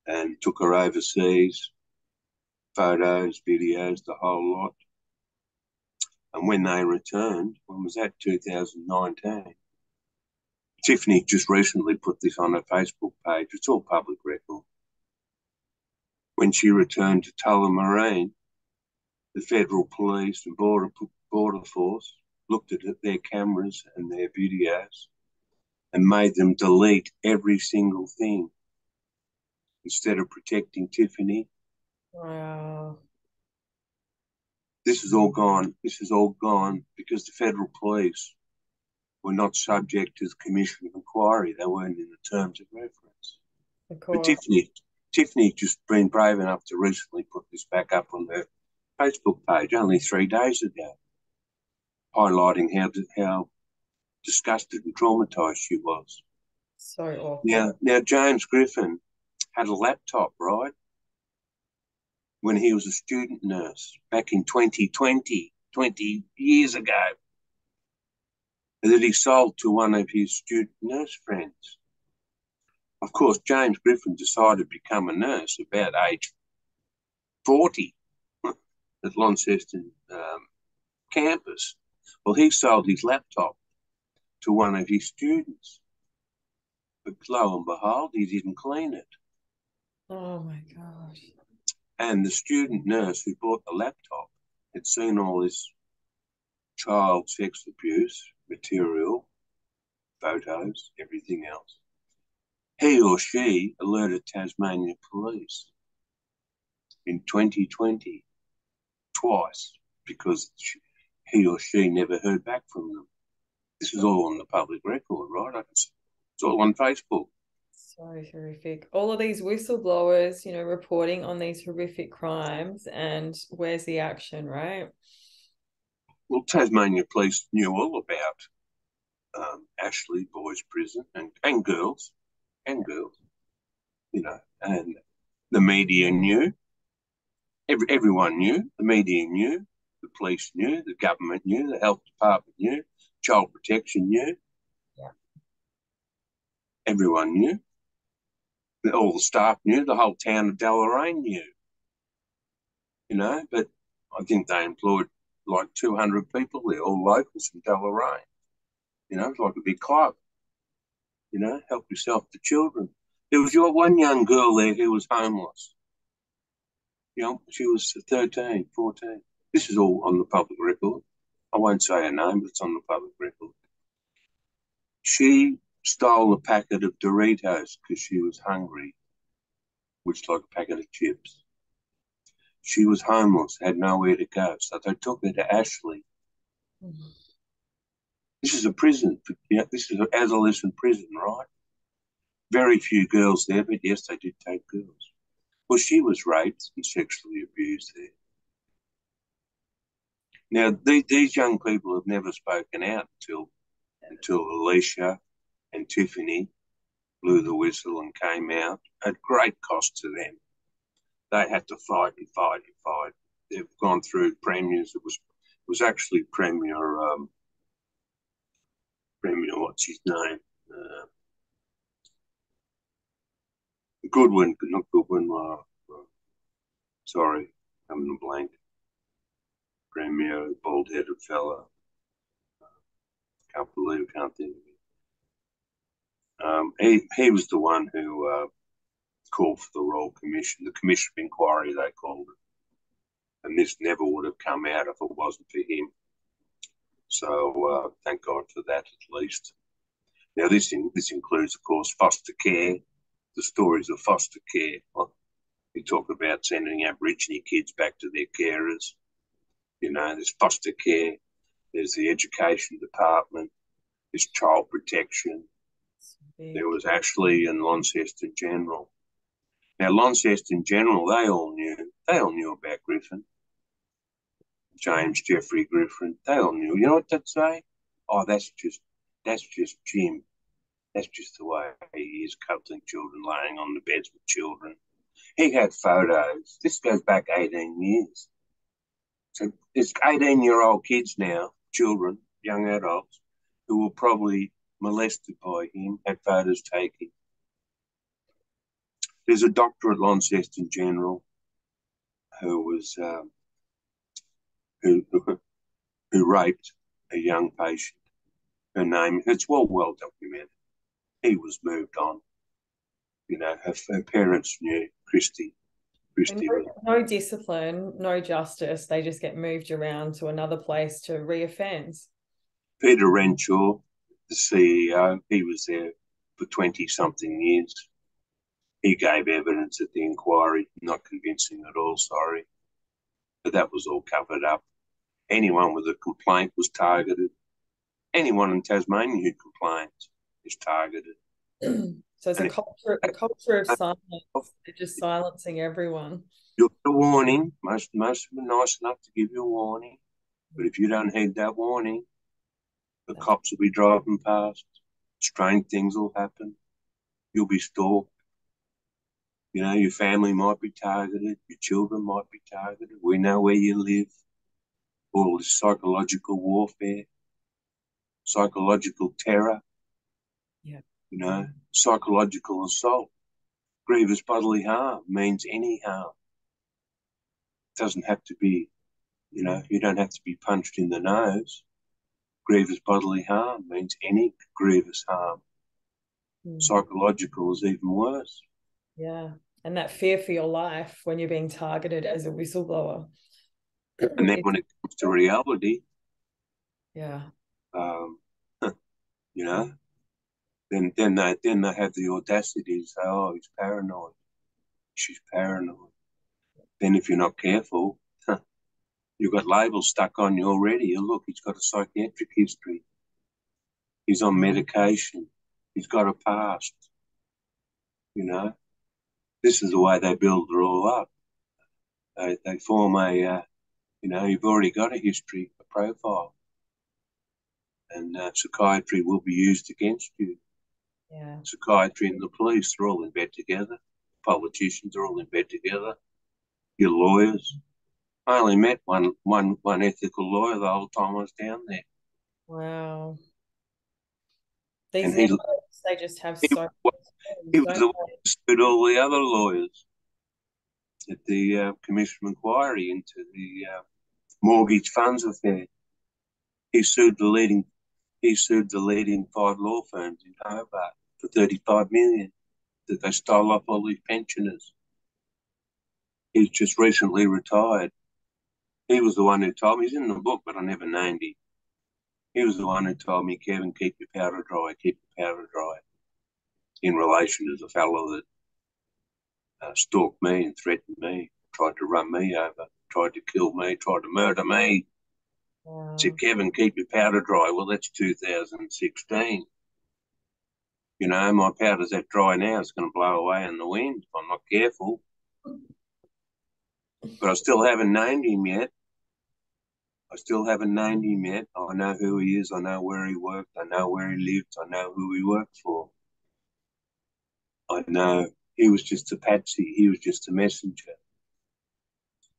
and took her overseas, photos, videos, the whole lot. And when they returned, when was that, 2019? Tiffany just recently put this on her Facebook page. It's all public record. When she returned to Tullamarine, the federal police and border force looked at their cameras and their videos and made them delete every single thing instead of protecting Tiffany. Wow. This is all gone because the federal police were not subject to the Commission of Inquiry. They weren't in the terms of reference. Of course. But Tiffany just been brave enough to recently put this back up on her Facebook page only 3 days ago, highlighting how disgusted and traumatised she was. So awful. Now James Griffin had a laptop, right, when he was a student nurse back in 2020, 20 years ago, that he sold to one of his student nurse friends. Of course, James Griffin decided to become a nurse about age 40 at Launceston campus. Well, he sold his laptop to one of his students. But lo and behold, he didn't clean it. Oh, my gosh. And the student nurse who bought the laptop had seen all this child sex abuse material, photos, everything else. He or she alerted Tasmania police in 2020 twice because he or she never heard back from them. This is all on the public record, right? It's all on Facebook. So horrific. All of these whistleblowers, reporting on these horrific crimes, and where's the action, right? Well, Tasmania police knew all about Ashley Boys Prison and girls, and the media knew. Everyone knew. The media knew. The police knew. The government knew. The health department knew. Child protection knew. Yeah. Everyone knew. All the staff knew. The whole town of Deloraine knew. But I think they employed like 200 people there, all locals from Deloraine. It's like a big club. Help yourself to children. There was one young girl there who was homeless. She was 13, 14. This is all on the public record. I won't say her name, but it's on the public record. She stole a packet of Doritos because she was hungry, which is like a packet of chips. She was homeless, had nowhere to go, so they took her to Ashley. Mm-hmm. This is a prison. This is an adolescent prison, right? Very few girls there, but yes, they did take girls. Well, she was raped and sexually abused there. Now, these young people have never spoken out until Alicia and Tiffany blew the whistle and came out at great cost to them. They had to fight and fight and fight. They've gone through premiers. It was actually Premier, what's his name? Goodwin, not Goodwin. Sorry, I'm in a blank. Premier, bald-headed fella. Can't think of it. He was the one who called for the Royal Commission, the Commission of Inquiry, they called it. And this never would have come out if it wasn't for him. So thank God for that, at least. Now, this includes, of course, foster care, the stories of foster care. We talk about sending Aborigine kids back to their carers. You know, there's foster care, there's the education department, there's child protection. There was Ashley and Launceston General. Now, Launceston General, they all knew about Griffin. James Jeffrey Griffin, they all knew. You know what they'd say? Oh, that's just Jim. That's just the way he is, cuddling children, laying on the beds with children. He had photos. This goes back 18 years. So there's 18-year-old kids now, children, young adults, who were probably molested by him, had photos taken. There's a doctor at Launceston General who was who raped a young patient. Her name, it's well documented. He was moved on. You know, her parents knew Christy. No discipline, no justice. They just get moved around to another place to re-offend. Peter Renshaw, the CEO, he was there for 20-something years. He gave evidence at the inquiry, not convincing at all, sorry. But that was all covered up. Anyone with a complaint was targeted. Anyone in Tasmania who complained is targeted. So it's a culture of silence. They're just silencing everyone. You'll get a warning. Most of them are nice enough to give you a warning. But if you don't heed that warning, the cops will be driving past. Strange things will happen. You'll be stalked. You know, your family might be targeted. Your children might be targeted. We know where you live. All this psychological warfare, psychological terror. Yeah. You know, psychological assault. Grievous bodily harm means any harm. It doesn't have to be, you know, you don't have to be punched in the nose. Grievous bodily harm means any grievous harm. Psychological is even worse. Yeah. And that fear for your life when you're being targeted as a whistleblower. And then when it comes to reality, yeah, you know, then they have the audacity to say, "Oh, he's paranoid. She's paranoid." Then, if you're not careful, you've got labels stuck on you already. Look, he's got a psychiatric history. He's on medication. He's got a past. You know, this is the way they build it all up. They form a, you know, you've already got a history, a profile. And psychiatry will be used against you. Yeah. Psychiatry and the police are all in bed together. Politicians are all in bed together. Your lawyers. I only met one ethical lawyer the whole time I was down there. Wow. These networks, they just have so. He was the one who sued all the other lawyers at the Commission of Inquiry into the mortgage funds affair. He sued the leading 5 law firms in Hobart for $35 million that they stole off all these pensioners. He's just recently retired. He was the one who told me, he's in the book, but I never named him. He was the one who told me, "Kevin, keep your powder dry, keep your powder dry," in relation to the fellow that stalked me and threatened me, tried to run me over, tried to kill me, tried to murder me. Wow. Said, "Kevin, keep your powder dry." Well, that's 2016. You know, my powder's that dry now, it's going to blow away in the wind if I'm not careful. But I still haven't named him yet. I still haven't named him yet. I know who he is. I know where he worked. I know where he lived. I know who he worked for. I know he was just a patsy. He was just a messenger.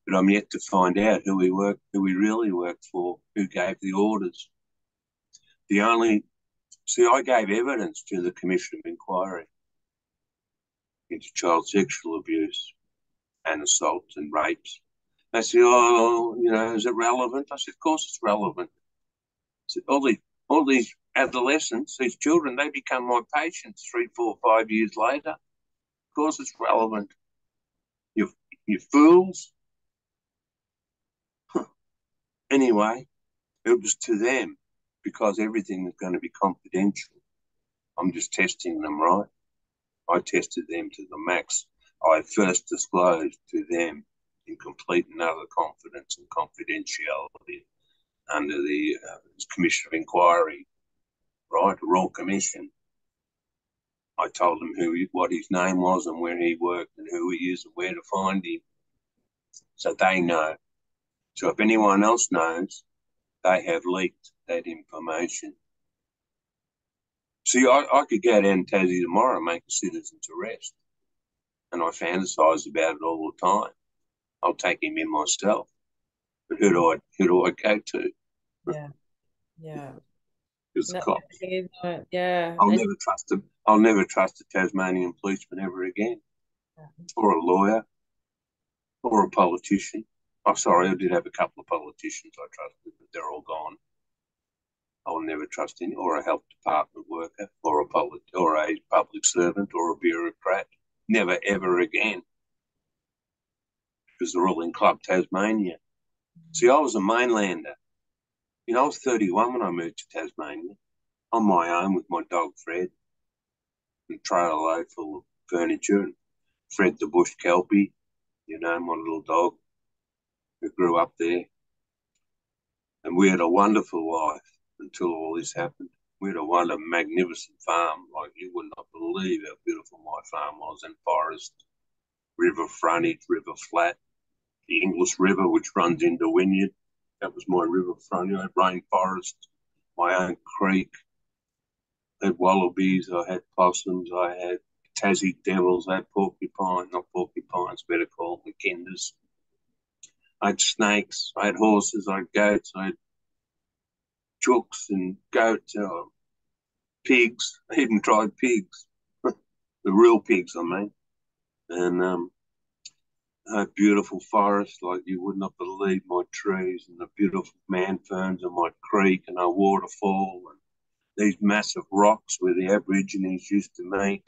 But I'm yet to find out who he really worked for, who gave the orders. I gave evidence to the Commission of Inquiry into child sexual abuse and assault and rapes. They said, oh, is it relevant? I said, of course it's relevant. I said, all these adolescents, these children, they become my patients 3, 4, 5 years later. Of course it's relevant. You fools. Anyway, it was to them because everything was going to be confidential. I'm just testing them, right? I tested them to the max. I first disclosed to them in complete and utter confidence and confidentiality under the Commission of Inquiry, right, a Royal Commission. I told them what his name was and where he worked and who he is and where to find him. So they know. So if anyone else knows, they have leaked that information. See, I could go down to Tassie tomorrow and make a citizen's arrest. And I fantasize about it all the time. I'll take him in myself. But who do I go to? Yeah. Yeah. It's the cops. Yeah. Never trust them. I'll never trust a Tasmanian policeman ever again. Yeah. Or a lawyer. Or a politician. Oh, sorry, I did have a couple of politicians I trusted, but they're all gone. I'll never trust any, or a health department worker, or a public servant, or a bureaucrat. Never, ever again. Because they're all in Club Tasmania. See, I was a mainlander. I was 31 when I moved to Tasmania, on my own with my dog Fred, and a trailer load full of furniture, and Fred the bush kelpie, my little dog, who grew up there. And we had a wonderful life until all this happened. We had a magnificent farm, like you would not believe how beautiful my farm was, and forest, river frontage, river flat, the English River, which runs into Wynyard. That was my river frontage. I had rainforest, my own creek. I had wallabies, I had possums, I had Tassie devils, I had porcupines, better call them kinders. I had snakes, I had horses, I had goats, I had chooks and goats, pigs. I even tried pigs, the real pigs, I mean. And a beautiful forest, like you would not believe, my trees and the beautiful man ferns and my creek and a waterfall and these massive rocks where the Aborigines used to meet,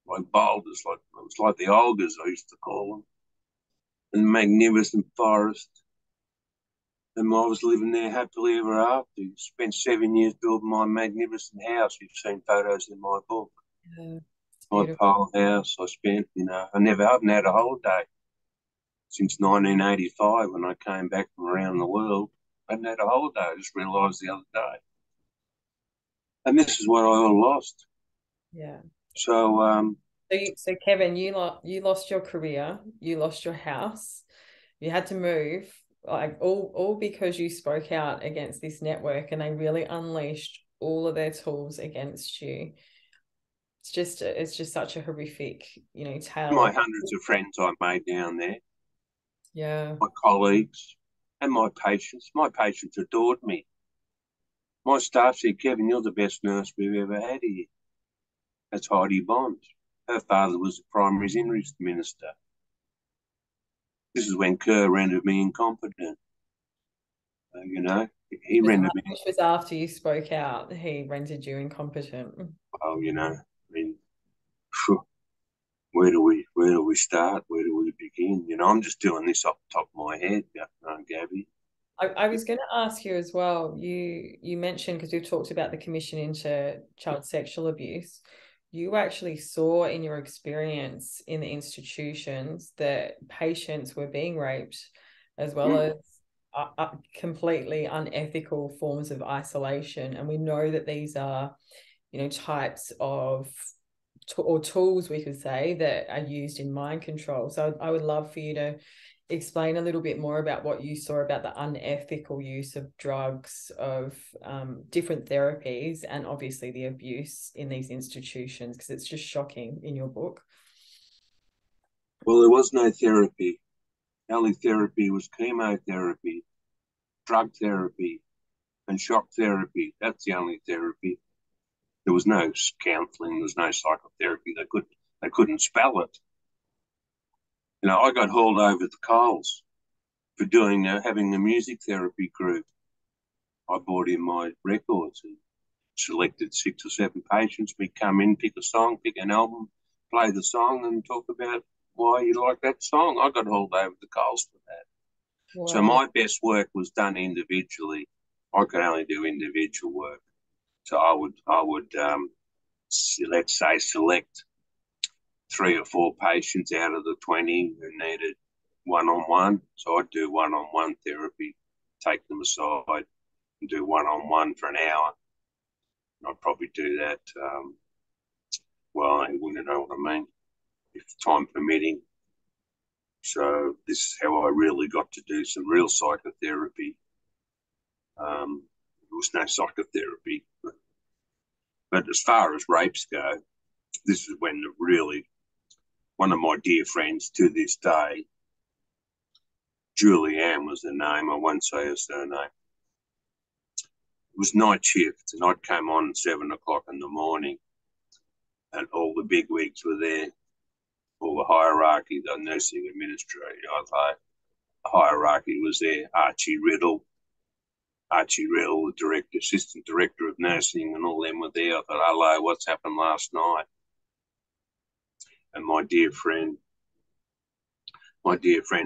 like boulders, it was like the Olgas I used to call them, and magnificent forest. And I was living there happily ever after. Spent 7 years building my magnificent house. You've seen photos in my book. Yeah, my pole house. I spent, I haven't had a holiday since 1985 when I came back from around the world. I hadn't had a holiday. I just realised the other day. And this is what I all lost. Yeah. So, so Kevin, you lost your career, you lost your house, you had to move, like all because you spoke out against this network, and they really unleashed all of their tools against you. It's just such a horrific, tale. My hundreds of friends I made down there. Yeah. My colleagues and my patients. My patients adored me. My staff said, Kevin, you're the best nurse we've ever had here. That's Heidi Bonds. Her father was the primary injuries minister. This is when Kerr rendered me incompetent. He rendered me. Which was after you spoke out, he rendered you incompetent. Oh, where do we start? Where do we begin? I'm just doing this off the top of my head, Gabbi. I was going to ask you as well. You mentioned, because we've talked about the Commission into Child Sexual Abuse, you actually saw in your experience in the institutions that patients were being raped, as well as completely unethical forms of isolation. And we know that these are, types of or tools, we could say, that are used in mind control. So I would love for you to explain a little bit more about what you saw about the unethical use of drugs, of different therapies, and obviously the abuse in these institutions, because it's just shocking in your book. Well, there was no therapy. The only therapy was chemotherapy, drug therapy, and shock therapy. That's the only therapy. There was no counselling. There was no psychotherapy. They couldn't spell it. You know, I got hauled over the coals for having a music therapy group. I brought in my records and selected 6 or 7 patients. We come in, pick a song, pick an album, play the song, and talk about why you like that song. I got hauled over the coals for that. Wow. So my best work was done individually. I could only do individual work. So I would let's say, select 3 or 4 patients out of the 20 who needed one-on-one. So I'd do one-on-one therapy, take them aside and do one-on-one for an hour. I'd probably do that, well, you know what I mean, if time permitting. So this is how I really got to do some real psychotherapy. There was no psychotherapy. But as far as rapes go, this is when really one of my dear friends to this day, Julianne was the name, I won't say her surname. It was night shift, and I'd come on at 7 o'clock in the morning, and all the big wigs were there, all the hierarchy, the nursing administrator, the hierarchy was there. Archie Riddle, the director, assistant director of nursing, and all them were there. I thought, hello, what's happened last night? And my dear friend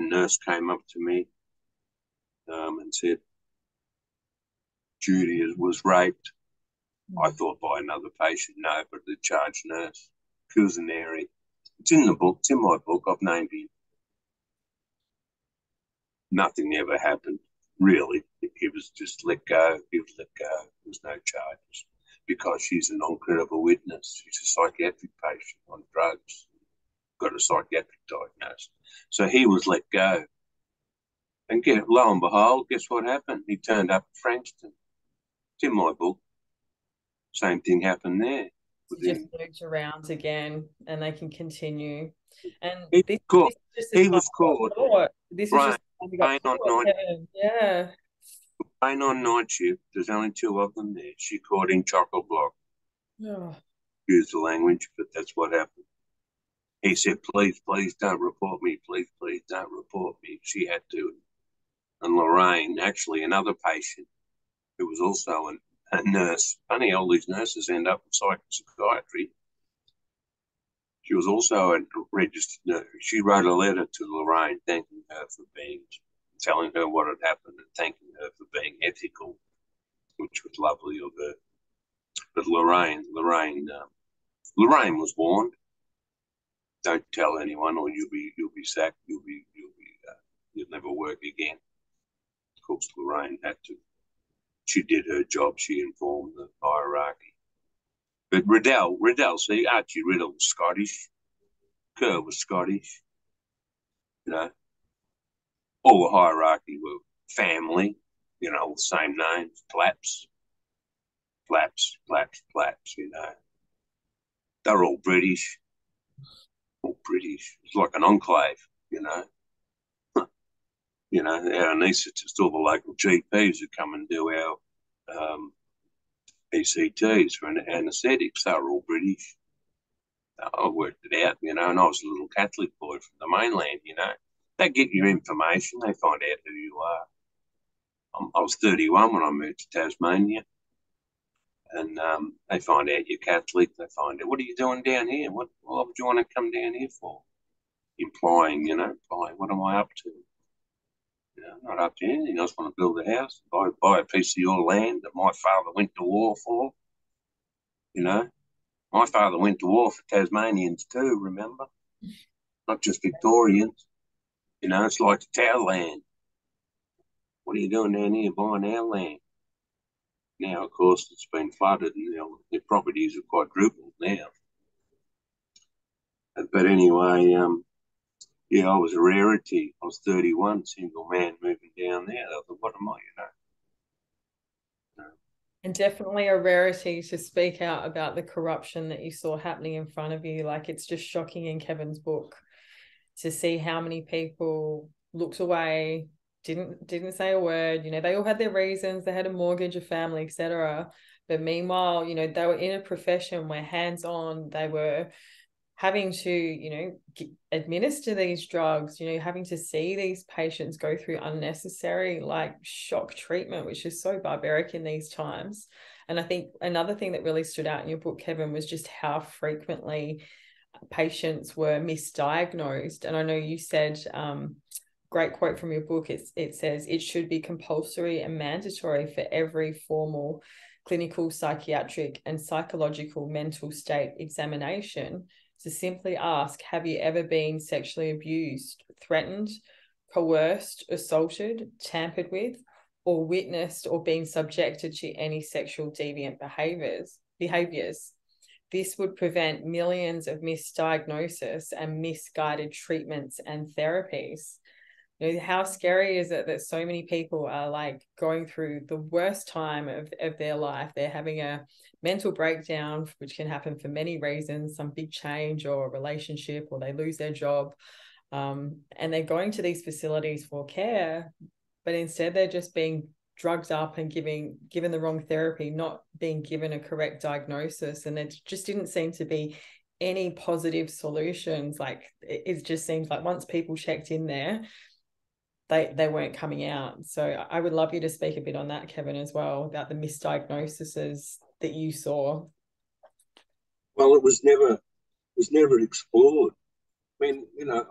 nurse came up to me and said, Judy was raped. I thought by another patient, no, but the charge nurse, Cusineri. It's in the book, it's in my book, I've named him. Nothing ever happened, really. He was just let go. He was let go. There was no charges because she's a non-credible witness. She's a psychiatric patient on drugs, got a psychiatric diagnosis. So he was let go. And lo and behold, guess what happened? He turned up at Frankston. It's in my book. Same thing happened there. Just moves around again, and they can continue. And he was caught. This was just Pain on night. Yeah. Pain on night shift. There's only 2 of them there. She caught in chocolate block. Oh. Use the language, but that's what happened. He said, please don't report me. Please don't report me. She had to. And Lorraine, actually another patient who was also a nurse. Funny, all these nurses end up in psychiatry. She was also a registered nurse. She wrote a letter to Lorraine thanking her for telling her what had happened and thanking her for being ethical, which was lovely of her. But Lorraine was warned. Don't tell anyone, or you'll be sacked. You'll never work again. Of course, Lorraine had to. She did her job. She informed the hierarchy. But Riddell, see, Archie Riddell was Scottish. Kerr was Scottish. You know, all the hierarchy were family. You know, the same names. Flaps. You know, they're all British. All British. It's like an enclave. You know. You know, our anaesthetists, all the local GPs who come and do our ECTs for anaesthetics, they were all British. I worked it out, you know, and I was a little Catholic boy from the mainland, you know. They get your information, they find out who you are. I was 31 when I moved to Tasmania, and they find out you're Catholic. They find out, what are you doing down here? What would you want to come down here for? Implying, what am I up to? You know, not up to anything. I just want to build a house, buy a piece of your land that my father went to war for. You know, my father went to war for Tasmanians too, remember? Not just Victorians. You know, it's like it's our land. What are you doing down here buying our land? Now, of course, it's been flooded and the properties are quadrupled now. But anyway, Yeah, I was a rarity. I was 31, single man moving down there. I thought, what am I, And definitely a rarity to speak out about the corruption that you saw happening in front of you. Like, it's just shocking in Kevin's book to see how many people looked away, didn't say a word. You know, they all had their reasons. They had a mortgage, a family, etc. But meanwhile, you know, they were in a profession where hands-on, they were having to, you know, administer these drugs, you know, having to see these patients go through unnecessary like shock treatment, which is so barbaric in these times. And I think another thing that really stood out in your book, Kevin, was just how frequently patients were misdiagnosed. And I know you said, great quote from your book, it says it should be compulsory and mandatory for every formal clinical, psychiatric and psychological mental state examination to simply ask, have you ever been sexually abused, threatened, coerced, assaulted, tampered with, or witnessed or been subjected to any sexual deviant behaviors? This would prevent millions of misdiagnoses and misguided treatments and therapies. You know, how scary is it that so many people are like going through the worst time of their life? They're having a mental breakdown, which can happen for many reasons, some big change or a relationship, or they lose their job. And they're going to these facilities for care, but instead they're just being drugged up and given the wrong therapy, not being given a correct diagnosis. And there just didn't seem to be any positive solutions. Like, it just seems like once people checked in there, they weren't coming out. So I would love you to speak a bit on that, Kevin, as well, about the misdiagnoses that you saw. Well, it was never explored. I mean, I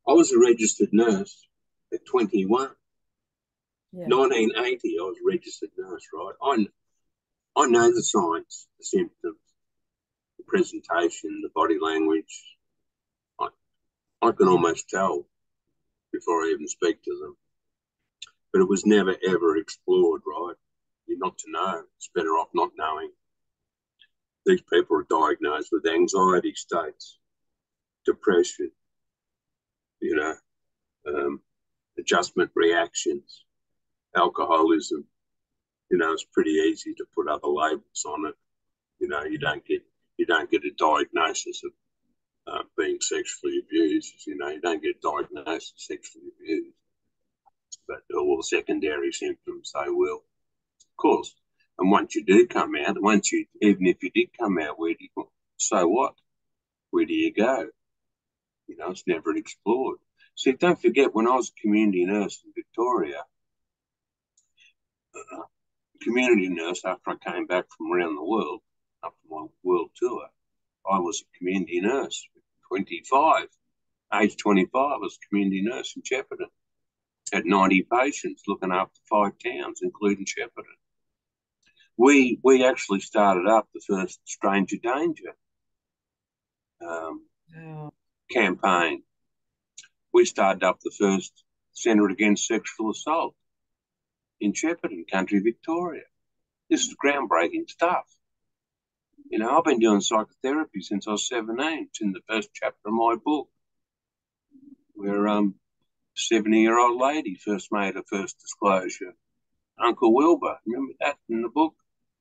was a registered nurse at 21. Yeah. 1980, I was a registered nurse, right? I know the signs, the symptoms, the presentation, the body language. I can almost tell before I even speak to them. But it was never, ever explored, right? You're not to know. It's better off not knowing. These people are diagnosed with anxiety states, depression, you know, adjustment reactions, alcoholism. You know, it's pretty easy to put other labels on it. You know, you don't get a diagnosis of being sexually abused. You know, you don't get diagnosed as sexually abused, but all the secondary symptoms they will, of course. And once you do come out, even if you did come out, so what? Where do you go? You know, it's never explored. See, don't forget, when I was a community nurse in Victoria, community nurse, after I came back from around the world, after my world tour, I was a community nurse. 25, age 25, I was a community nurse in Shepparton. Had 90 patients looking after 5 towns, including Shepparton. We actually started up the first Stranger Danger campaign. We started up the first Centre Against Sexual Assault in Shepparton, country Victoria. This is groundbreaking stuff. You know, I've been doing psychotherapy since I was 17. It's in the first chapter of my book, where 70-year-old lady first made her first disclosure. Uncle Wilbur, remember that in the book?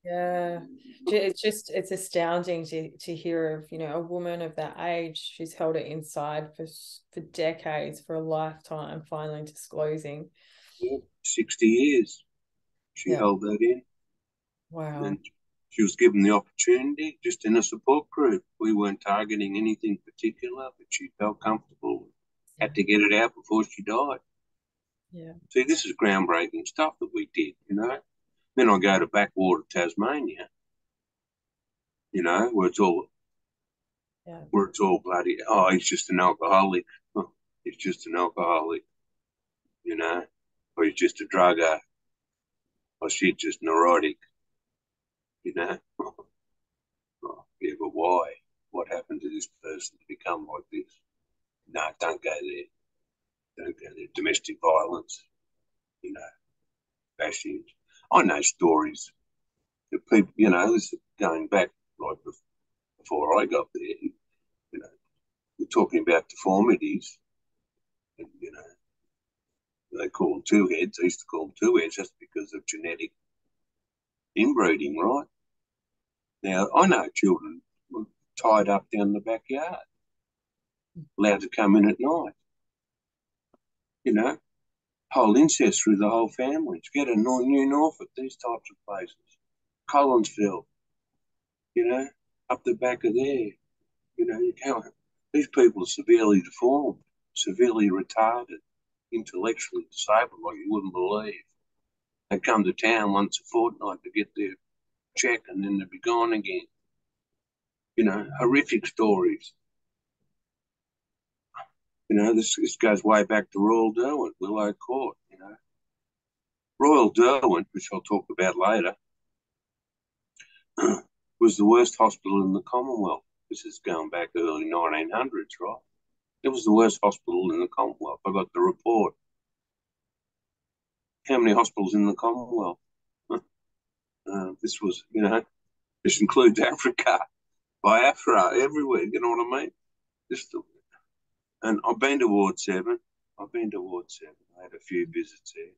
Yeah, it's astounding to hear of, you know, a woman of that age. She's held it inside for decades, for a lifetime, finally disclosing. Yeah, 60 years she held that in. Wow. And she was given the opportunity just in a support group. We weren't targeting anything particular, but she felt comfortable, had to get it out before she died. Yeah. See, this is groundbreaking stuff that we did, you know. Then I go to backwater Tasmania, you know, where it's all bloody, oh, he's just an alcoholic. Oh, he's just an alcoholic, you know, or he's just a drugger, or she's just neurotic, you know. Oh, yeah, but why? What happened to this person to become like this? No, don't go there. Don't go there. Domestic violence, you know, bashing. I know stories that people, you know, this is going back right before I got there, you know, the talking about deformities, and, they call them two heads. They used to call them two heads just because of genetic inbreeding, right? Now, I know children were tied up down the backyard, allowed to come in at night, whole incest through the whole family. To get a New Norfolk, these types of places. Collinsville, up the back of there. You can't. These people are severely deformed, severely retarded, intellectually disabled, like you wouldn't believe. They come to town once a fortnight to get their check, and then they'd be gone again. Horrific stories. This goes way back to Royal Derwent, Willow Court. Royal Derwent, which I'll talk about later, was the worst hospital in the Commonwealth. This is going back early 1900s, right? It was the worst hospital in the Commonwealth. I got the report. How many hospitals in the Commonwealth? This was, this includes Africa, Biafra, everywhere. You know what I mean? And I've been to Ward 7. I had a few visits there.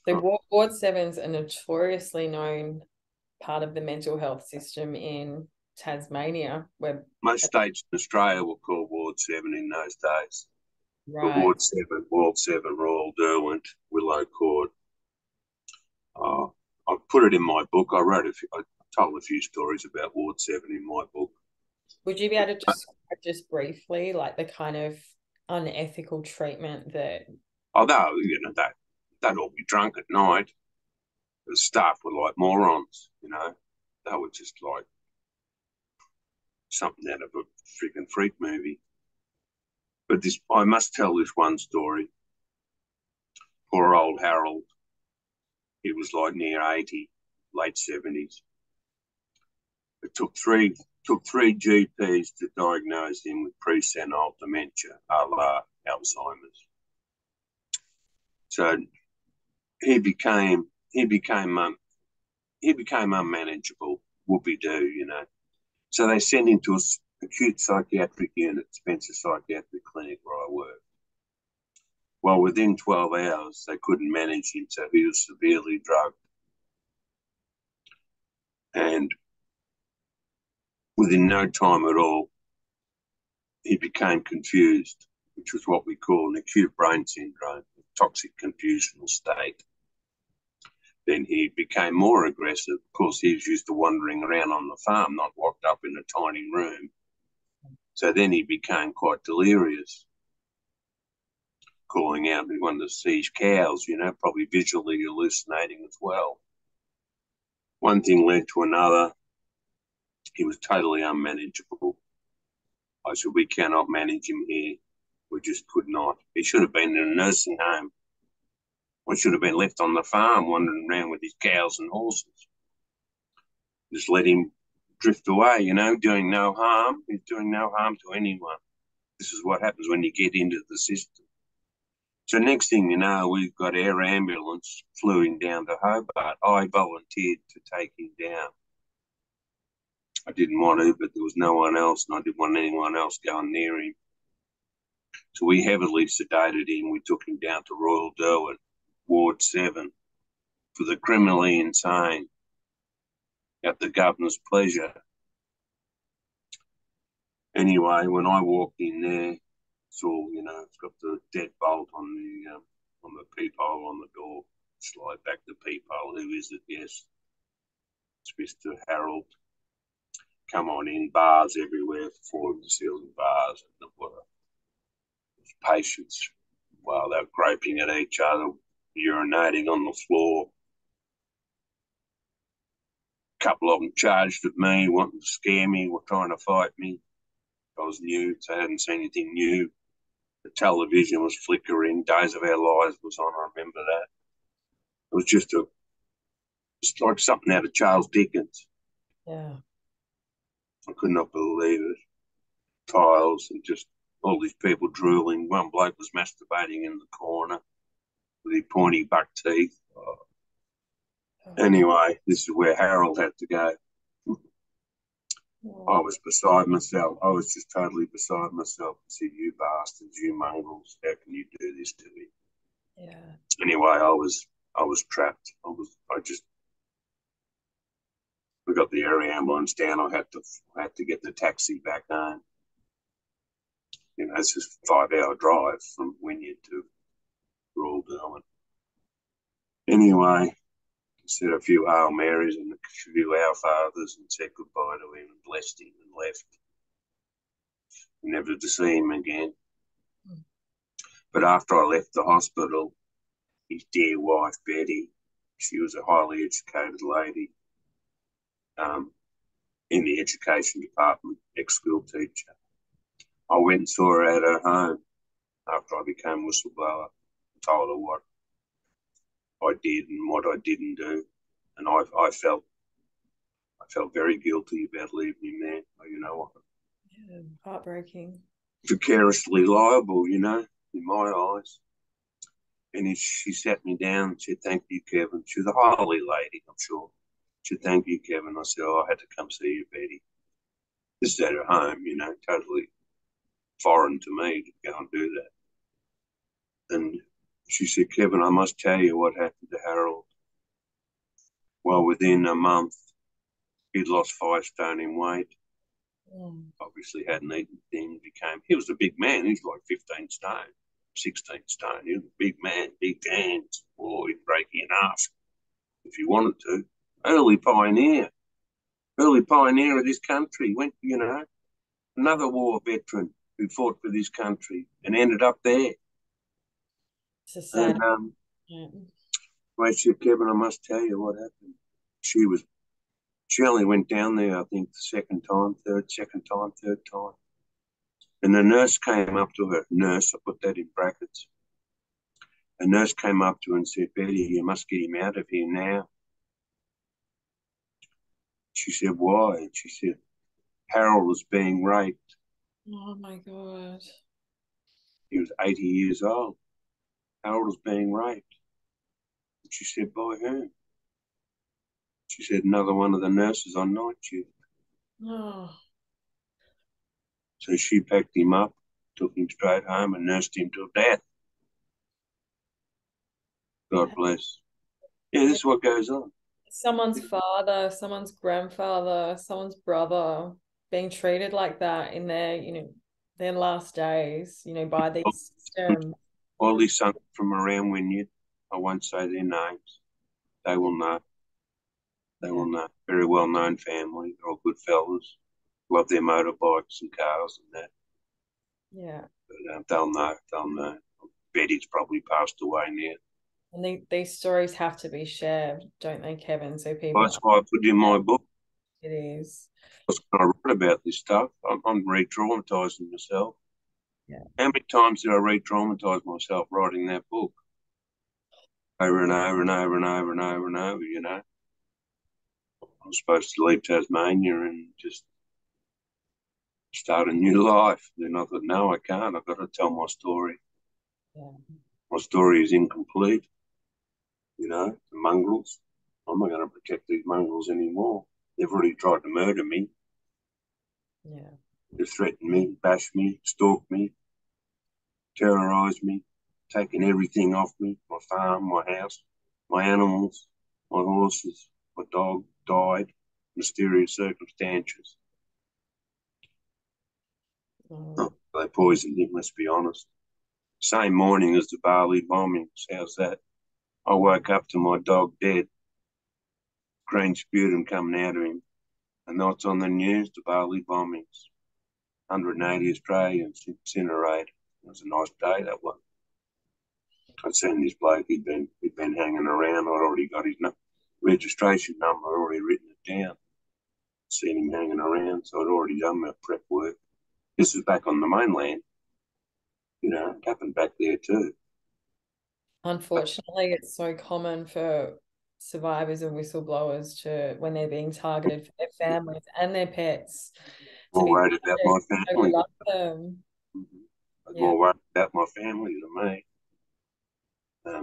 So Ward 7's a notoriously known part of the mental health system in Tasmania, where most states in Australia were called Ward 7 in those days. Right. Ward 7, Royal Derwent, Willow Court. I put it in my book. I told a few stories about Ward 7 in my book. Would you be able to describe just briefly, like the kind of unethical treatment that? Although, they'd all be drunk at night. The staff were like morons, They were just like something out of a freaking freak movie. But I must tell this one story. Poor old Harold. He was like near 80, late 70s. It took three GPs to diagnose him with presenile dementia, a la Alzheimer's. So he became unmanageable, whoopee-doo, So they sent him to an acute psychiatric unit, Spencer Psychiatric Clinic, where I worked. Well, within 12 hours, they couldn't manage him, so he was severely drugged. And within no time at all, he became confused, which was what we call an acute brain syndrome, a toxic confusional state. Then he became more aggressive. Of course, he was used to wandering around on the farm, not locked up in a tiny room. So then he became quite delirious, calling out. He wanted to seize cows, probably visually hallucinating as well. One thing led to another. He was totally unmanageable. I said, we cannot manage him here. We just could not. He should have been in a nursing home. We should have been left on the farm wandering around with his cows and horses. Just let him drift away, doing no harm. He's doing no harm to anyone. This is what happens when you get into the system. So next thing you know, we've got air ambulance flew him down to Hobart. I volunteered to take him down. I didn't want to, but there was no one else, and I didn't want anyone else going near him. So we heavily sedated him. We took him down to Royal Derwent, Ward 7, for the criminally insane, at the governor's pleasure. Anyway, when I walked in there, saw, it's got the deadbolt on the peephole on the door. Slide back the peephole. Who is it? Yes, it's Mr. Harold. Come on in, bars everywhere, floor-to-ceiling bars. And patients, while they were groping at each other, urinating on the floor. A couple of them charged at me, wanting to scare me, were trying to fight me. I was new, so I hadn't seen anything new. The television was flickering. Days of Our Lives was on, I remember that. It was just like something out of Charles Dickens. Yeah. I could not believe it. Tiles and just all these people drooling. One bloke was masturbating in the corner with his pointy buck teeth. Anyway, this is where Harold had to go. I Oh, was beside myself. I was just totally beside myself. I said, "You bastards, you mongrels, how can you do this to me?" yeah. Anyway, I was trapped. We got the area ambulance down. I had to get the taxi back home. It's just a 5 hour drive from Wynyard to rural Darwin. Anyway, said a few Hail Marys and a few Our Fathers and said goodbye to him and blessed him and left. Never to see him again. But after I left the hospital, his dear wife, Betty, she was a highly educated lady in the education department, ex-school teacher. I went and saw her at her home after I became whistleblower. I told her what I did and what I didn't do. And I felt very guilty about leaving him there. Yeah, heartbreaking. Vicariously liable, in my eyes. And she sat me down and said, "Thank you, Kevin." She was a holy lady, I'm sure. She said, "Thank you, Kevin." I said, "Oh, I had to come see you, Betty." This is at her home, totally foreign to me to go and do that. And she said, "Kevin, I must tell you what happened to Harold." Well, within a month, he'd lost 5 stone in weight. Obviously hadn't eaten thing. He was a big man. He was like 15 stone, 16 stone. He was a big man, big hands. Oh, he'd break you in half if he wanted to. Early pioneer of this country. Another war veteran who fought for this country and ended up there. It's a sad. And Yeah. I said, "Kevin, I must tell you what happened." She only went down there, I think, second time. And the nurse came up to her. Nurse, I put that in brackets. A nurse came up to her and said, "Betty, you must get him out of here now." She said, "Why?" And she said, "Harold was being raped." Oh my God. He was 80 years old. Harold was being raped. And she said, "By whom?" She said, "Another one of the nurses on night shift." Oh, So she packed him up, took him straight home and nursed him till death. God bless. Yeah, this is what goes on. someone's father, someone's grandfather, someone's brother being treated like that in their, their last days, by these systems. All these sons from around Wynyard, I won't say their names. They will know. They Yeah. will know. Very well known family. They're all good fellas. Love their motorbikes and cars and that. Yeah. But they'll know. They'll know. Betty's probably passed away now. And these stories have to be shared, don't they, Kevin? So Well, people that's why I put in my book. it is. I write about this stuff. I'm re-traumatizing myself. Yeah. How many times did I re-traumatize myself writing that book? Over and over and over and over and over and over. I'm supposed to leave Tasmania and just start a new life. Then I thought, no, I can't. I've got to tell my story. Yeah. My story is incomplete. The mongrels. I'm not going to protect these mongrels anymore. They've already tried to murder me. Yeah. They've threatened me, bashed me, stalked me, terrorised me, taken everything off me, my farm, my house, my animals, my horses, my dog died, mysterious circumstances. Oh, They poisoned him, let's be honest. Same morning as the Bali bombings. How's that? I woke up to my dog dead, green sputum coming out of him. And that's on the news, the Bali bombings. 180 Australians incinerated. It was a nice day, that one. I'd seen this bloke, he'd been hanging around. I'd already got his registration number, I'd already written it down. Seen him hanging around, so I'd already done my prep work. This was back on the mainland. It happened back there too. unfortunately, it's so common for survivors and whistleblowers to, when they're being targeted for their families and their pets, to More be worried about my so family. love them. I'm Yeah. more worried about my family than me.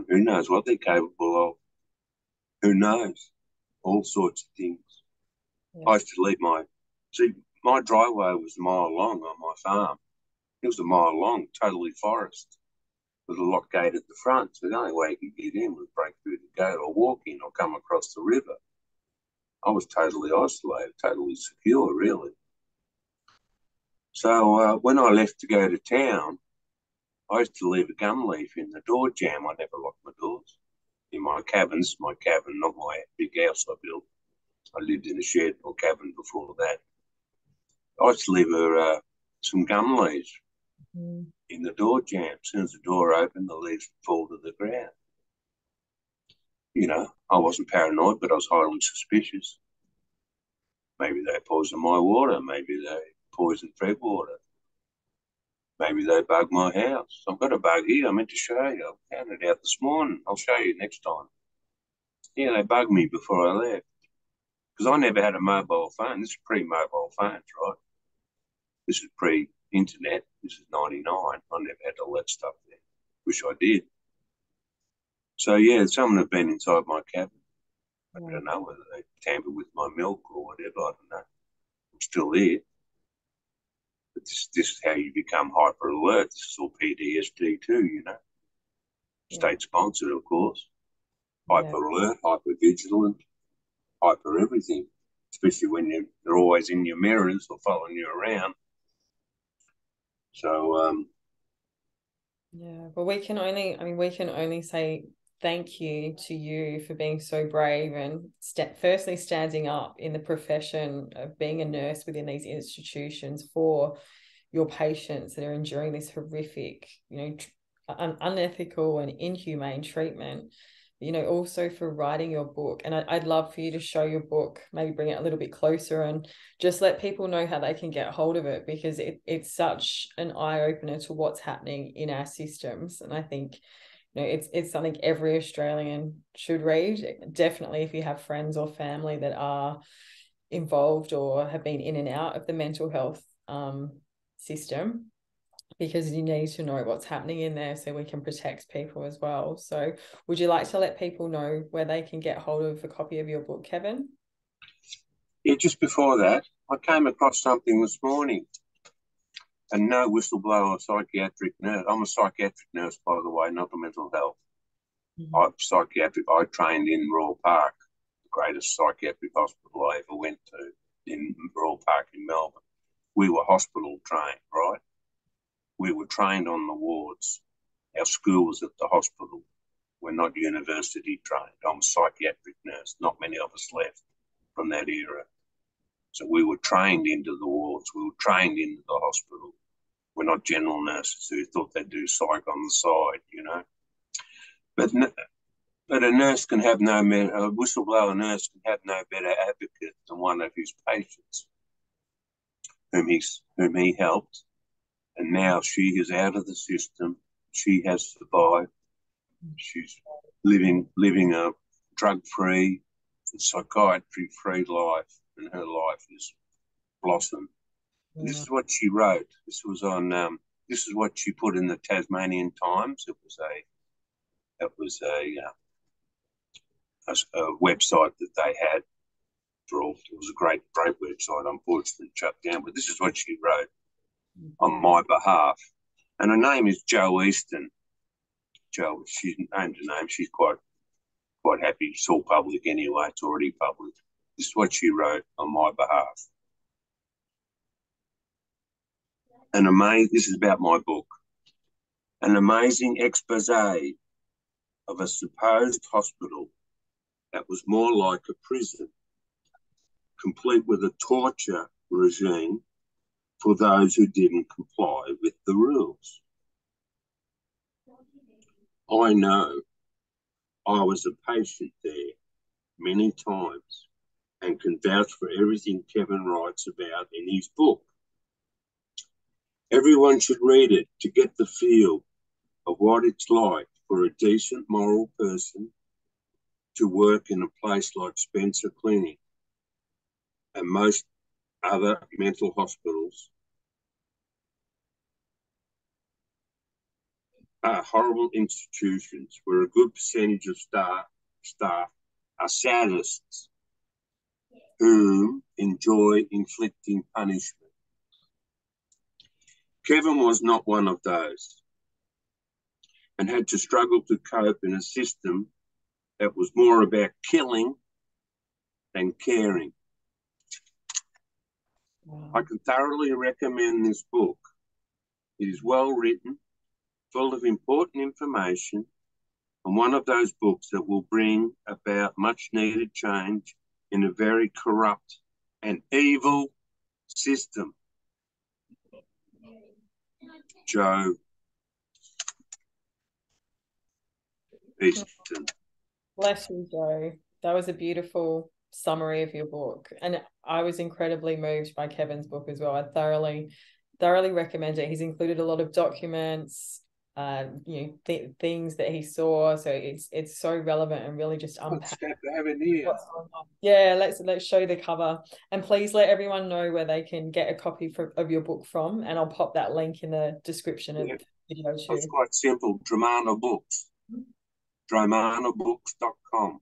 Who knows what they're capable of? Who knows? All sorts of things. Yeah. I used to leave my driveway was a mile long on my farm. It was a mile long, totally forest, with a lock gate at the front. So the only way you could get in was break through the gate or walk in or come across the river. I was totally isolated, totally secure, really. So when I left to go to town, I used to leave a gum leaf in the door jamb. I never locked my doors. In my cabin, not my big house I built. I lived in a shed or cabin before that. I used to leave some gum leaves in the door jamb. As soon as the door opened, the leaves would fall to the ground. You know, I wasn't paranoid, but I was highly suspicious. Maybe they poisoned my water. Maybe they poisoned Fred water. Maybe they bugged my house. I've got a bug here. I meant to show you. I found it out this morning. I'll show you next time. Yeah, they bugged me before I left. Because I never had a mobile phone. This is pre-mobile phones, right? This is pre-internet. This is 99. I never had all that stuff there. Wish I did. So, yeah, someone had been inside my cabin. I don't know whether they tampered with my milk or whatever. I don't know. I'm still there. But this is how you become hyper alert. This is all PTSD too, you know. State sponsored, of course. Hyper alert, hyper vigilant, hyper everything. Especially when they're always in your mirrors or following you around. So but we can only say thank you to you for being so brave and firstly standing up in the profession of being a nurse within these institutions for your patients that are enduring this horrific, unethical and inhumane treatment. Also for writing your book. And I'd love for you to show your book, maybe bring it a little bit closer and just let people know how they can get hold of it, because it's such an eye-opener to what's happening in our systems. And I think it's something every Australian should read. Definitely if you have friends or family that are involved or have been in and out of the mental health system, because you need to know what's happening in there so we can protect people as well. So would you like to let people know where they can get hold of a copy of your book, Kevin? Yeah, just before that, I came across something this morning. And no whistleblower psychiatric nurse. I'm a psychiatric nurse, by the way, not a mental health. I'm psychiatric. I trained in Royal Park, the greatest psychiatric hospital I ever went to, in Royal Park in Melbourne. We were hospital trained, right? We were trained on the wards. Our school was at the hospital. We're not university trained. I'm a psychiatric nurse. Not many of us left from that era. So we were trained into the wards. We were trained into the hospital. We're not general nurses who thought they'd do psych on the side, you know. But a nurse can have a whistleblower nurse can have no better advocate than one of his patients, whom he helped, and now she is out of the system. She has survived. She's living a drug-free, psychiatry-free life, and her life is blossomed. Yeah. This is what she wrote. This was on. This is what she put in the Tasmanian Times. It was a website that they had for all. It was a great website. Unfortunately, shut down. But this is what she wrote on my behalf. And her name is Jo Easton. Jo, she's named her name. She's quite happy. It's all public anyway. It's already public. This is what she wrote on my behalf. This is about my book. An amazing expose of a supposed hospital that was more like a prison, complete with a torture regime for those who didn't comply with the rules. I know I was a patient there many times and can vouch for everything Kevin writes about in his book. Everyone should read it to get the feel of what it's like for a decent moral person to work in a place like Spencer Clinic and most other mental hospitals are horrible institutions where a good percentage of staff are sadists whom enjoy inflicting punishment. Kevin was not one of those and had to struggle to cope in a system that was more about killing than caring. Wow. I can thoroughly recommend this book. It is well written, full of important information, and one of those books that will bring about much needed change in a very corrupt and evil system. Joe Easton. Bless you, Joe. That was a beautiful summary of your book. And I was incredibly moved by Kevin's book as well. I thoroughly recommend it. He's included a lot of documents, things that he saw. So it's so relevant and really just unpack. Yeah, let's show the cover. And please let everyone know where they can get a copy of your book from. And I'll pop that link in the description of the video too. It's quite simple. Dromana Books. DromanaBooks.com.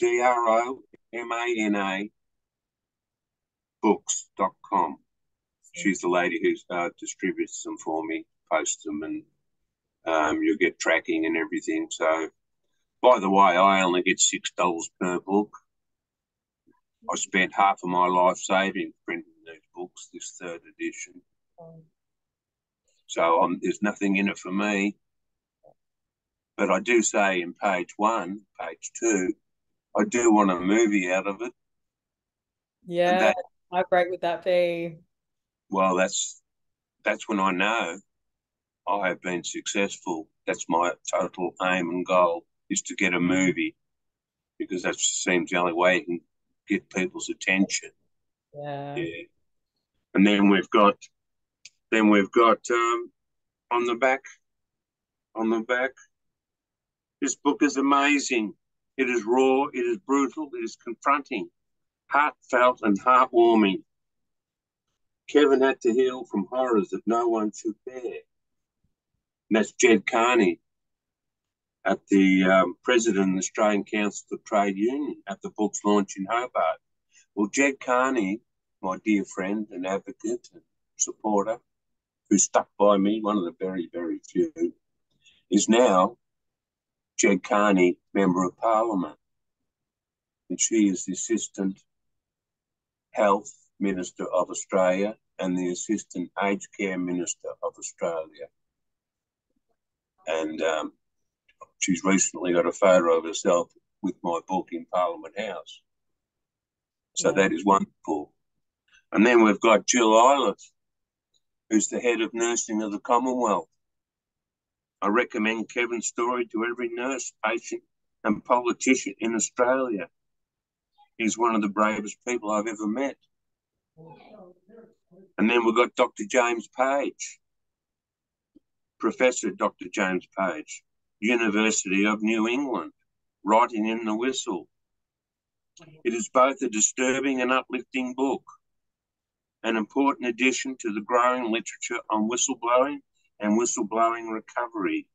DROMANA books.com. She's the lady who distributes them for me, posts them, and you'll get tracking and everything. So, by the way, I only get $6 per book. I spent half of my life saving printing these books, this third edition. So there's nothing in it for me. But I do say in page 1, page 2, I do want a movie out of it. Yeah, how great would that be? Well, that's when I know I have been successful. That's my total aim and goal, is to get a movie, because that seems the only way you can get people's attention. Yeah. And then we've got on the back, this book is amazing. It is raw, it is brutal, it is confronting, heartfelt and heartwarming. Kevin had to heal from horrors that no one should bear. And that's Jed Carney, at the president of the Australian Council of Trade Union, at the book's launch in Hobart. Well, Jed Carney, my dear friend and advocate and supporter, who stuck by me, one of the very, very few, is now Jed Carney, Member of Parliament. And she is the Assistant Health Minister of Australia and the Assistant Aged Care Minister of Australia. And she's recently got a photo of herself with my book in Parliament House. So that is wonderful. And then we've got Jill Eilert, who's the head of nursing of the Commonwealth. I recommend Kevin's story to every nurse, patient and politician in Australia. He's one of the bravest people I've ever met. And then we've got Dr. James Page, Professor Dr. James Page, University of New England, writing in the whistle. It is both a disturbing and uplifting book, an important addition to the growing literature on whistleblowing and whistleblowing recovery,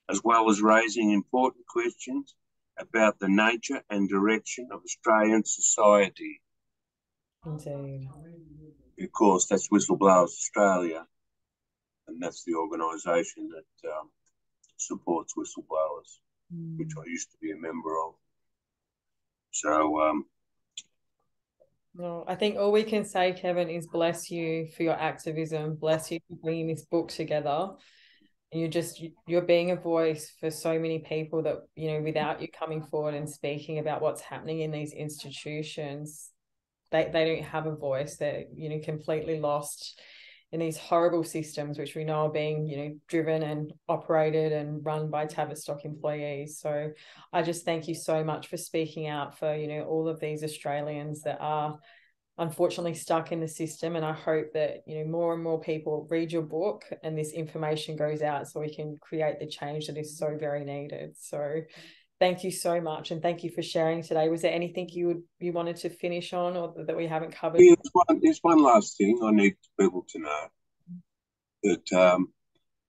as well as raising important questions about the nature and direction of Australian society. Indeed. Of course, that's Whistleblowers Australia, and that's the organisation that supports whistleblowers, which I used to be a member of. So, well, I think all we can say, Kevin, is bless you for your activism, bless you for bringing this book together. And you're being a voice for so many people that, without you coming forward and speaking about what's happening in these institutions, they don't have a voice. They're, completely lost in these horrible systems, which we know are being, driven and operated and run by Tavi Stock employees. So I just thank you so much for speaking out for, all of these Australians that are unfortunately stuck in the system. And I hope that, more and more people read your book and this information goes out so we can create the change that is so very needed. So thank you so much. And thank you for sharing today. Was there anything you wanted to finish on or that we haven't covered? Yeah, there's one last thing I need people to know, that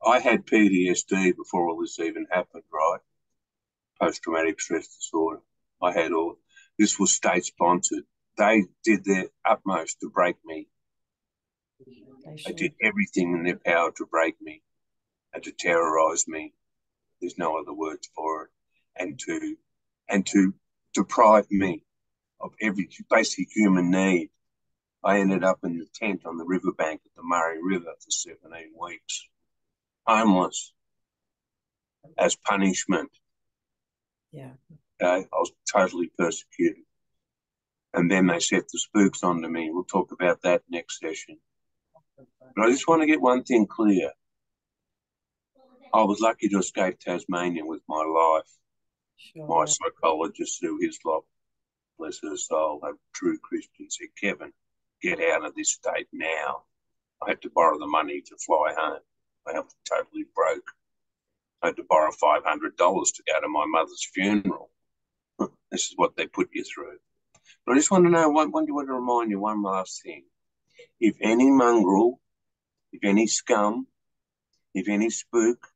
I had PTSD before all this even happened, right? Post-traumatic stress disorder. I had all. This was state-sponsored. they did their utmost to break me. They Sure. did everything in their power to break me and to terrorise me. There's no other words for it. And to deprive me of every basic human need. I ended up in the tent on the riverbank at the Murray River for 17 weeks, homeless, as punishment. Yeah. Okay? I was totally persecuted. And then they set the spooks onto me. We'll talk about that next session. But I just want to get one thing clear. I was lucky to escape Tasmania with my life. Sure. My psychologist, Sue Hislop, bless her soul, a true Christian, said, Kevin, get out of this state now. I had to borrow the money to fly home. I was totally broke. I had to borrow $500 to go to my mother's funeral. This is what they put you through. But I just want to know, I want to remind you one last thing. If any mongrel, if any scum, if any spook,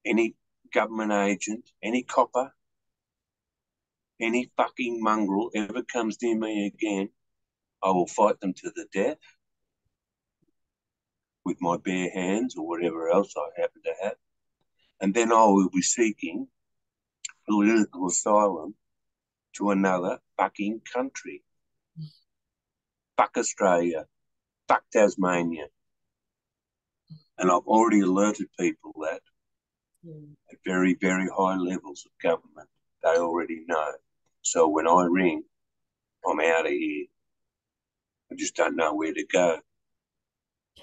any government agent, any copper, any fucking mongrel ever comes near me again, I will fight them to the death with my bare hands or whatever else I happen to have. And then I will be seeking political asylum to another fucking country. Fuck Australia. Fuck Tasmania. And I've already alerted people that at very, very high levels of government, they already know. So when I ring, I'm out of here. I just don't know where to go.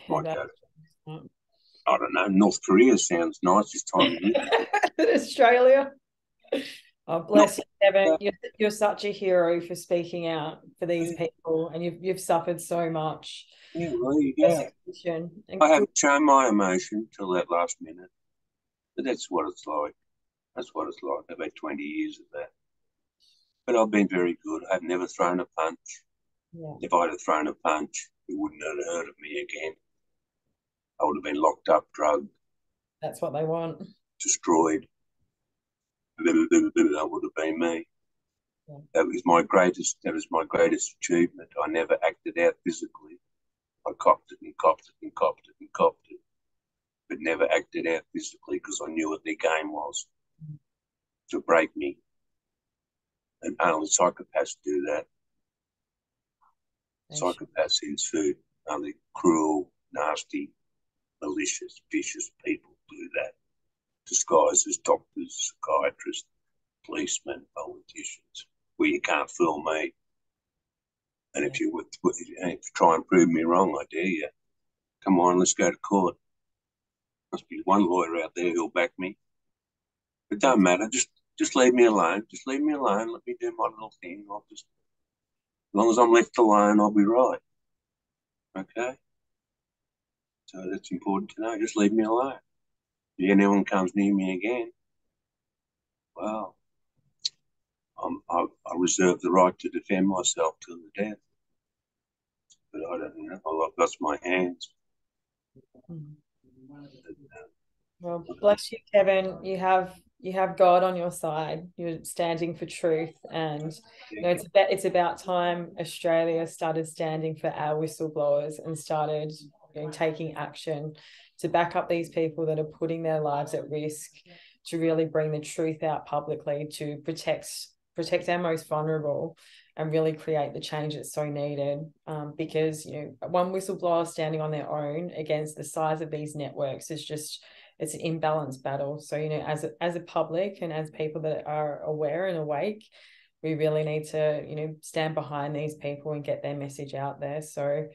Might go to, I don't know, North Korea sounds nice this time of year. Australia. Oh, bless you, Kevin. You're such a hero for speaking out for these people, and you've suffered so much. Yeah, well, there you go. I haven't shown my emotion till that last minute, but that's what it's like. That's what it's like. I've had 20 years of that. But I've been very good. I've never thrown a punch. Yeah. If I'd have thrown a punch, it wouldn't have heard of me again. I would have been locked up, drugged. That's what they want. Destroyed. That would have been me. Yeah. That was my greatest achievement. I never acted out physically. I copped it and copped it and copped it and copped it, but never acted out physically because I knew what their game was, to break me. And only psychopaths do that. Psychopaths in suit, only cruel, nasty, malicious, vicious people do that. Disguised as doctors, psychiatrists, policemen, politicians. Well, you can't fool me. And if you try and prove me wrong, I dare you. Come on, let's go to court. Must be one lawyer out there who'll back me. It don't matter. Just leave me alone. Just leave me alone. Let me do my little thing. As long as I'm left alone, I'll be right. Okay? So that's important to know. Just leave me alone. If anyone comes near me again, well, I reserve the right to defend myself till the death. But I don't know. I've lost my hands. Well, bless you, Kevin. You have God on your side. You're standing for truth, and it's about time Australia started standing for our whistleblowers and started taking action to back up these people that are putting their lives at risk, to really bring the truth out publicly, to protect our most vulnerable and really create the change that's so needed. Because one whistleblower standing on their own against the size of these networks is just, it's an imbalanced battle. So as a public and as people that are aware and awake, we really need to stand behind these people and get their message out there. So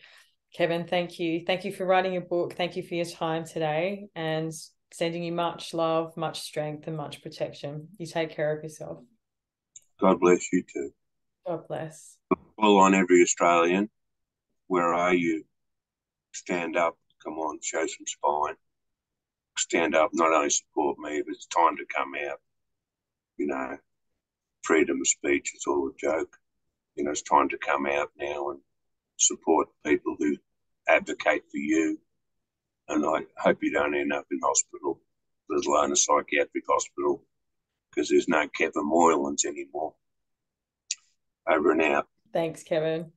Kevin, thank you for writing your book. Thank you for your time today, and sending you much love, much strength, and much protection. You take care of yourself. God bless you too. God bless. Call on every Australian. Where are you? Stand up. Come on, show some spine. Stand up. Not only support me, but it's time to come out. Freedom of speech is all a joke. It's time to come out now and support people who advocate for you. And I hope you don't end up in hospital, let alone a psychiatric hospital, because there's no Kevin Moylans anymore. Over and out. Thanks, Kevin.